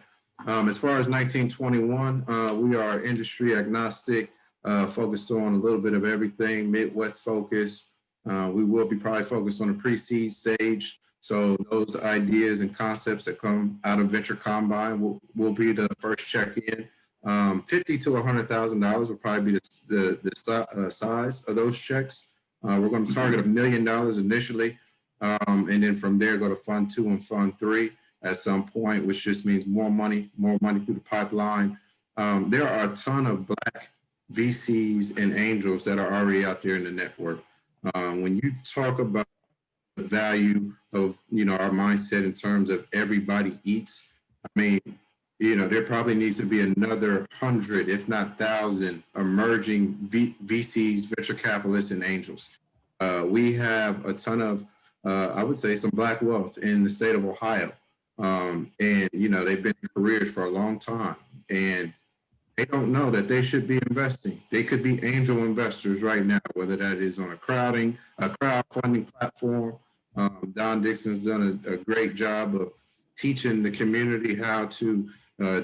that. As far as 1921, we are industry agnostic, focused on a little bit of everything, Midwest focus. We will be probably focused on the pre-seed stage. So those ideas and concepts that come out of Venture Combine will be the first check-in. $50,000 to $100,000 will probably be the size of those checks. We're going to target $1 million initially, and then from there go to Fund 2 and Fund 3 at some point, which just means more money through the pipeline. There are a ton of Black VCs and angels that are already out there in the network. When you talk about the value of, our mindset in terms of everybody eats, I mean, there probably needs to be another 100, if not 1,000 emerging VCs, venture capitalists, and angels. We have a ton of, I would say, some Black wealth in the state of Ohio. And, they've been in careers for a long time, and they don't know that they should be investing. They could be angel investors right now, whether that is on a crowdfunding platform. Don Dixon's done a great job of teaching the community how to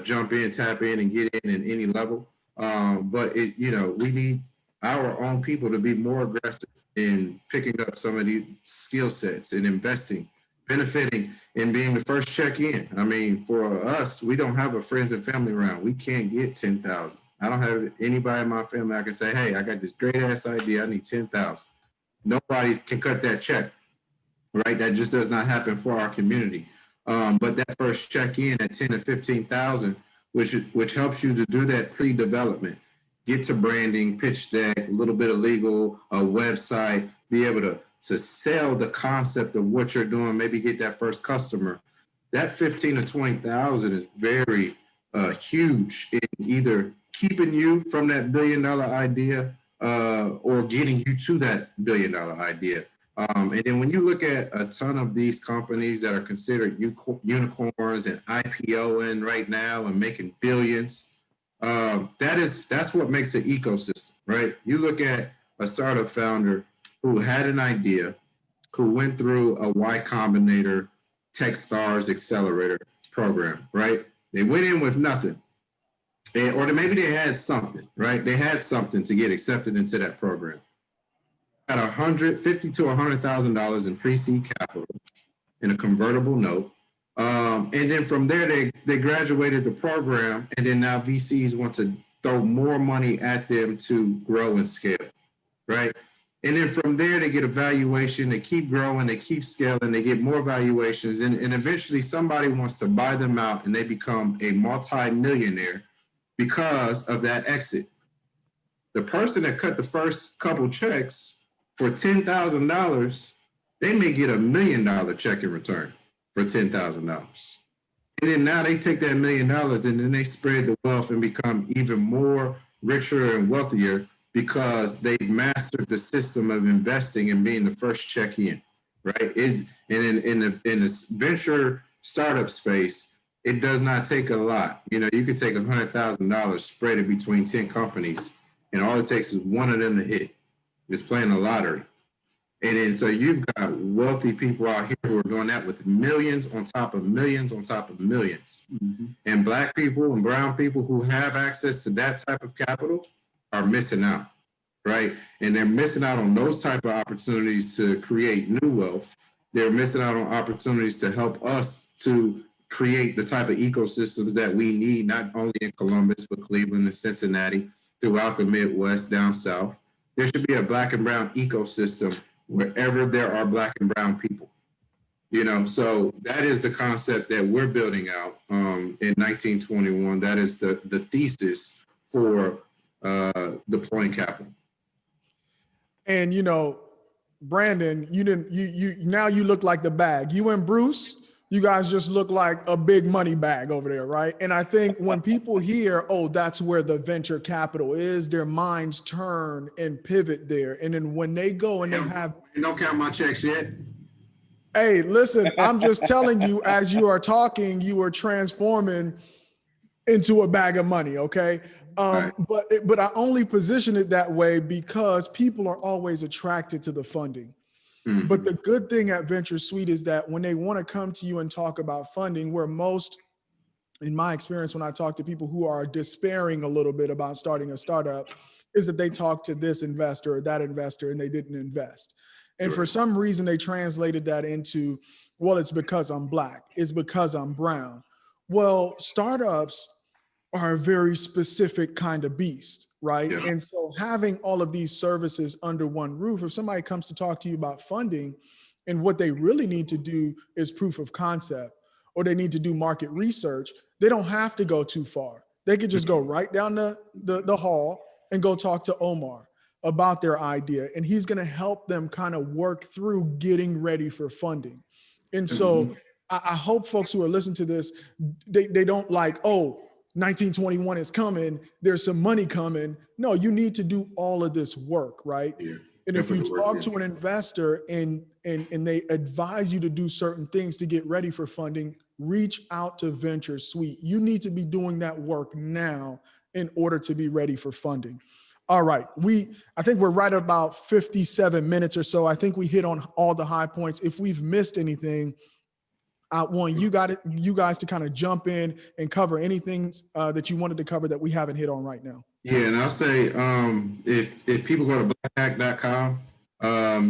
jump in, tap in, and get in at any level. But we need our own people to be more aggressive in picking up some of these skill sets and investing, benefiting, and being the first check in. I mean, for us, we don't have a friends and family round. We can't get 10,000. I don't have anybody in my family I can say, hey, I got this great ass idea. I need 10,000. Nobody can cut that check, right? That just does not happen for our community. But that first check in at 10 to 15,000, which helps you to do that pre-development, get to branding, pitch deck, a little bit of legal, a website, be able to sell the concept of what you're doing, maybe get that first customer. That 15 to 20,000 is very huge in either keeping you from that $1 billion idea or getting you to that $1 billion idea. And then when you look at a ton of these companies that are considered unicorns and IPOing right now and making billions, that's what makes the ecosystem, right? You look at a startup founder who had an idea, who went through a Y Combinator Techstars Accelerator program, right? They went in with nothing. Or maybe they had something, right? They had something to get accepted into that program. At $50,000 to $100,000 in pre-seed capital in a convertible note. And then from there, they graduated the program, and then now VCs want to throw more money at them to grow and scale, right? And then from there, they get a valuation, they keep growing, they keep scaling, they get more valuations, and eventually somebody wants to buy them out, and they become a multi-millionaire because of that exit. The person that cut the first couple checks for $10,000, they may get $1 million check in return for $10,000. And then now they take that $1 million and then they spread the wealth and become even more richer and wealthier because they've mastered the system of investing and being the first check in, right? And in the venture startup space, it does not take a lot. You could take $100,000, spread it between 10 companies, and all it takes is one of them to hit. It's playing the lottery. And then so you've got wealthy people out here who are doing that with millions on top of millions on top of millions. Mm-hmm. And Black people and brown people who have access to that type of capital are missing out, right? And they're missing out on those type of opportunities to create new wealth. They're missing out on opportunities to help us to create the type of ecosystems that we need, not only in Columbus, but Cleveland and Cincinnati, throughout the Midwest, down south. There should be a Black and brown ecosystem wherever there are Black and brown people. So that is the concept that we're building out in 1921. That is the thesis for deploying capital. And Branden, now you look like the bag. You and Bruce, you guys just look like a big money bag over there, right? And I think when people hear, oh, that's where the venture capital is, their minds turn and pivot there. And then when they go and they have, don't count my checks yet. Hey, listen, I'm just telling you, as you are talking, you are transforming into a bag of money, okay? Right. But I only position it that way because people are always attracted to the funding. Mm-hmm. But the good thing at Venture Suite is that when they want to come to you and talk about funding, where most, in my experience, when I talk to people who are despairing a little bit about starting a startup, is that they talk to this investor or that investor and they didn't invest. And for some reason, they translated that into, well, it's because I'm Black, it's because I'm brown. Well, startups are a very specific kind of beast, right? Yeah. And so having all of these services under one roof, if somebody comes to talk to you about funding and what they really need to do is proof of concept, or they need to do market research, they don't have to go too far. They could just go right down the hall and go talk to Omar about their idea. And he's gonna help them kind of work through getting ready for funding. And so I hope folks who are listening to this, they don't like, oh, 1921 is coming, there's some money coming. No, you need to do all of this work, right? Yeah. And if you talk to an investor and they advise you to do certain things to get ready for funding, reach out to Venture Suite. You need to be doing that work now in order to be ready for funding. All right, I think we're right about 57 minutes or so. I think we hit on all the high points. If we've missed anything, I want you guys to kind of jump in and cover anything that you wanted to cover that we haven't hit on right now. Yeah, and I'll say if people go to blackhack.com,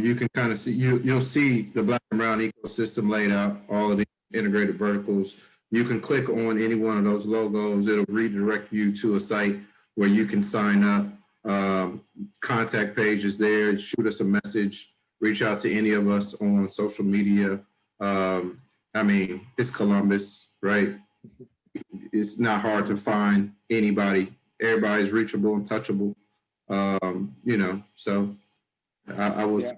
you can kind of see you'll see the Black and Brown ecosystem laid out, all of the integrated verticals. You can click on any one of those logos. It'll redirect you to a site where you can sign up. Contact page is there. Shoot us a message. Reach out to any of us on social media. I mean, it's Columbus, right? It's not hard to find anybody. Everybody's reachable and touchable. So I was.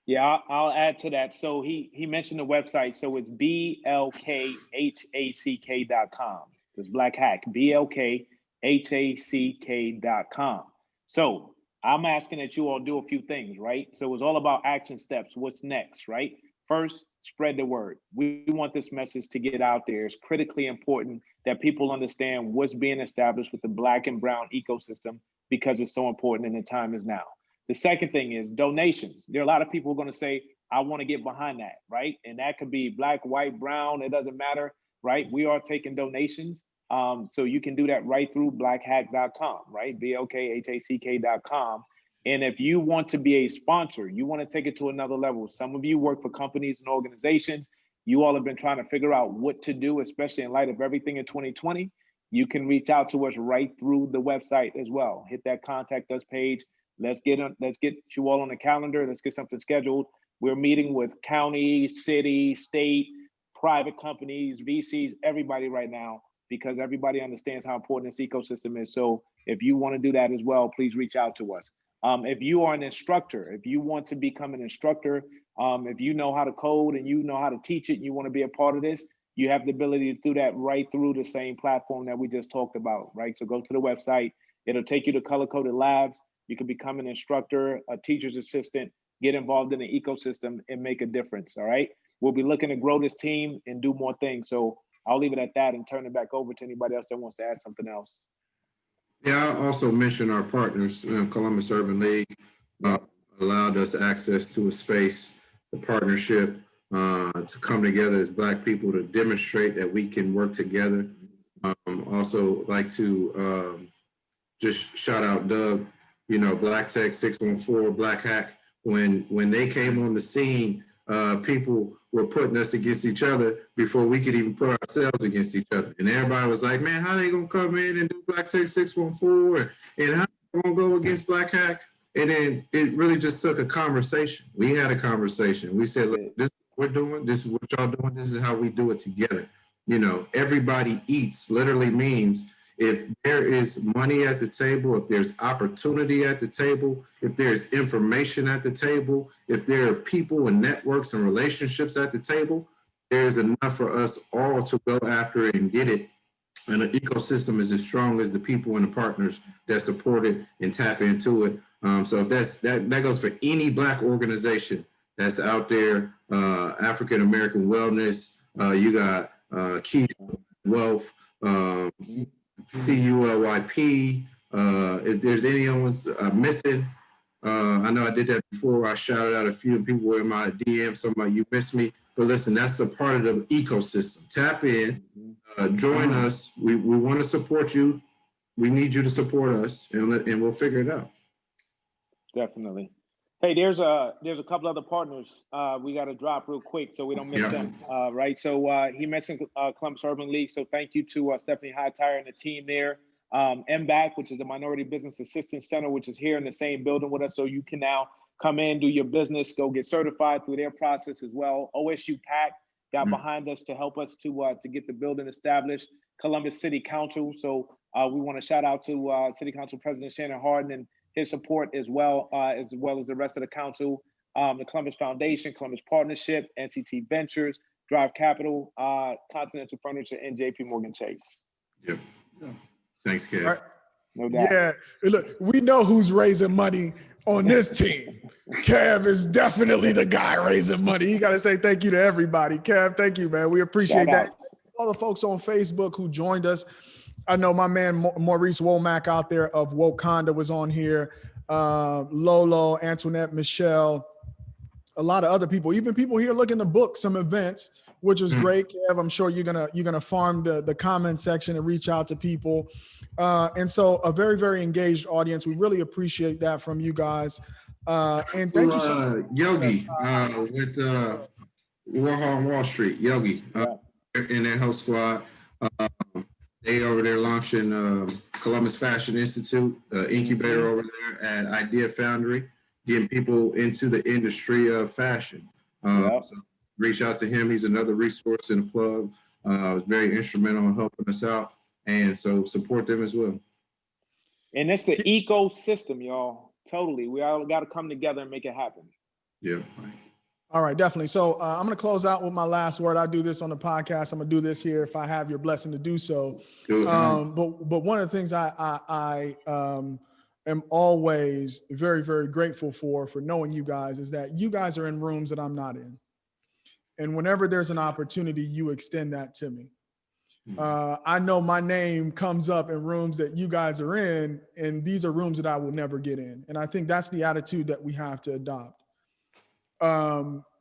Yeah, I'll add to that. So he mentioned the website. So it's BLKHACK.com. It's Black Hack, BLKHACK.com. So I'm asking that you all do a few things, right? So it's all about action steps. What's next, right? First, spread the word. We want this message to get out there. It's critically important that people understand what's being established with the Black and Brown ecosystem because it's so important and the time is now. The second thing is donations. There are a lot of people who are going to say, I want to get behind that, right? And that could be Black, white, brown, it doesn't matter, right? We are taking donations. So you can do that right through blackhack.com, right? BLKHACK.com. And if you want to be a sponsor, you want to take it to another level. Some of you work for companies and organizations. You all have been trying to figure out what to do, especially in light of everything in 2020. You can reach out to us right through the website as well. Hit that contact us page. Let's get you all on the calendar. Let's get something scheduled. We're meeting with county, city, state, private companies, VCs, everybody right now, because everybody understands how important this ecosystem is. So if you want to do that as well, please reach out to us. If you are an instructor, if you want to become an instructor, if you know how to code and you know how to teach it, and you want to be a part of this, you have the ability to do that right through the same platform that we just talked about, right? So go to the website. It'll take you to color-coded labs. You can become an instructor, a teacher's assistant, get involved in the ecosystem and make a difference, all right? We'll be looking to grow this team and do more things. So I'll leave it at that and turn it back over to anybody else that wants to add something else. Yeah, I'll also mention our partners. Columbus Urban League allowed us access to a space, the partnership to come together as Black people to demonstrate that we can work together. Also like to just shout out Doug, Black Tech 614, Black Hack. When they came on the scene, people were putting us against each other before we could even put ourselves against each other. And everybody was like, man, how they gonna come in and do Black Tech 614? And how they gonna go against Black Hack? And then it really just took a conversation. We had a conversation. We said, look, this is what we're doing. This is what y'all doing. This is how we do it together. Everybody eats literally means If there is money at the table, if there's opportunity at the table, if there's information at the table, if there are people and networks and relationships at the table, there's enough for us all to go after it and get it. And the ecosystem is as strong as the people and the partners that support it and tap into it. So if that goes for any Black organization that's out there, African American Wellness, you got Keys Wealth, CULYP. If there's anyone's missing, I know I did that before. I shouted out a few and people were in my DM. Somebody, you missed me. But listen, that's the part of the ecosystem. Tap in, join us. We want to support you. We need you to support us, and we'll figure it out. Definitely. Hey, there's a couple other partners we got to drop real quick so we don't miss them. Right. So he mentioned Columbus Urban League. So thank you to Stephanie Hightower and the team there. MBAC, which is the Minority Business Assistance Center, which is here in the same building with us. So you can now come in, do your business, go get certified through their process as well. OSU PAC got behind us to help us to get the building established. Columbus City Council. So we want to shout out to City Council President Shannon Harden and his support as well as the rest of the council. The Columbus Foundation, Columbus Partnership, NCT Ventures, Drive Capital, Continental Furniture, and JP Morgan Chase. Yep. Thanks, Kev. Right. No doubt. Yeah, look, we know who's raising money on this team. Kev is definitely the guy raising money. You got to say thank you to everybody. Kev, thank you, man. We appreciate that. All the folks on Facebook who joined us. I know my man Maurice Womack out there of Wakanda was on here. Lolo, Antoinette, Michelle, a lot of other people, even people here looking to book some events, which is great. Kev, I'm sure you're gonna farm the comment section and reach out to people. And so a very, very engaged audience. We really appreciate that from you guys. And thank you so much. Yogi with Warhol on Wall Street, Yogi in their whole squad. They over there launching Columbus Fashion Institute, incubator over there at Idea Foundry, getting people into the industry of fashion. So reach out to him. He's another resource and a plug. Very instrumental in helping us out. And so support them as well. And it's the ecosystem, y'all. Totally. We all got to come together and make it happen. Yeah. All right, definitely. So I'm going to close out with my last word. I do this on the podcast. I'm going to do this here if I have your blessing to do so. But one of the things I am always very, very grateful for knowing you guys is that you guys are in rooms that I'm not in. And whenever there's an opportunity, you extend that to me. I know my name comes up in rooms that you guys are in, and these are rooms that I will never get in. And I think that's the attitude that we have to adopt.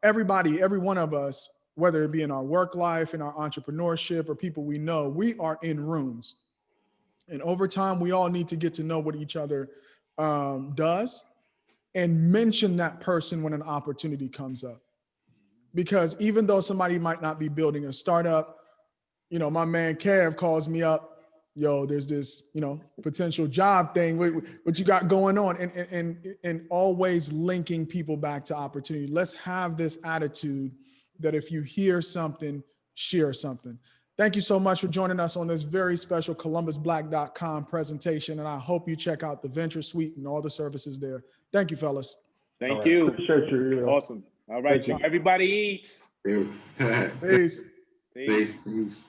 Everybody, every one of us, whether it be in our work life, in our entrepreneurship, or people we know, we are in rooms. And over time, we all need to get to know what each other does and mention that person when an opportunity comes up. Because even though somebody might not be building a startup, you know, my man Kev calls me up, yo, there's this, you know, potential job thing, what you got going on, and always linking people back to opportunity. Let's have this attitude that if you hear something, share something. Thank you so much for joining us on this very special ColumbusBlack.com presentation, and I hope you check out the Venture Suite and all the services there. Thank you, fellas. Thank you. Appreciate you. Awesome. All right, y'all. Everybody eats. Peace. Peace.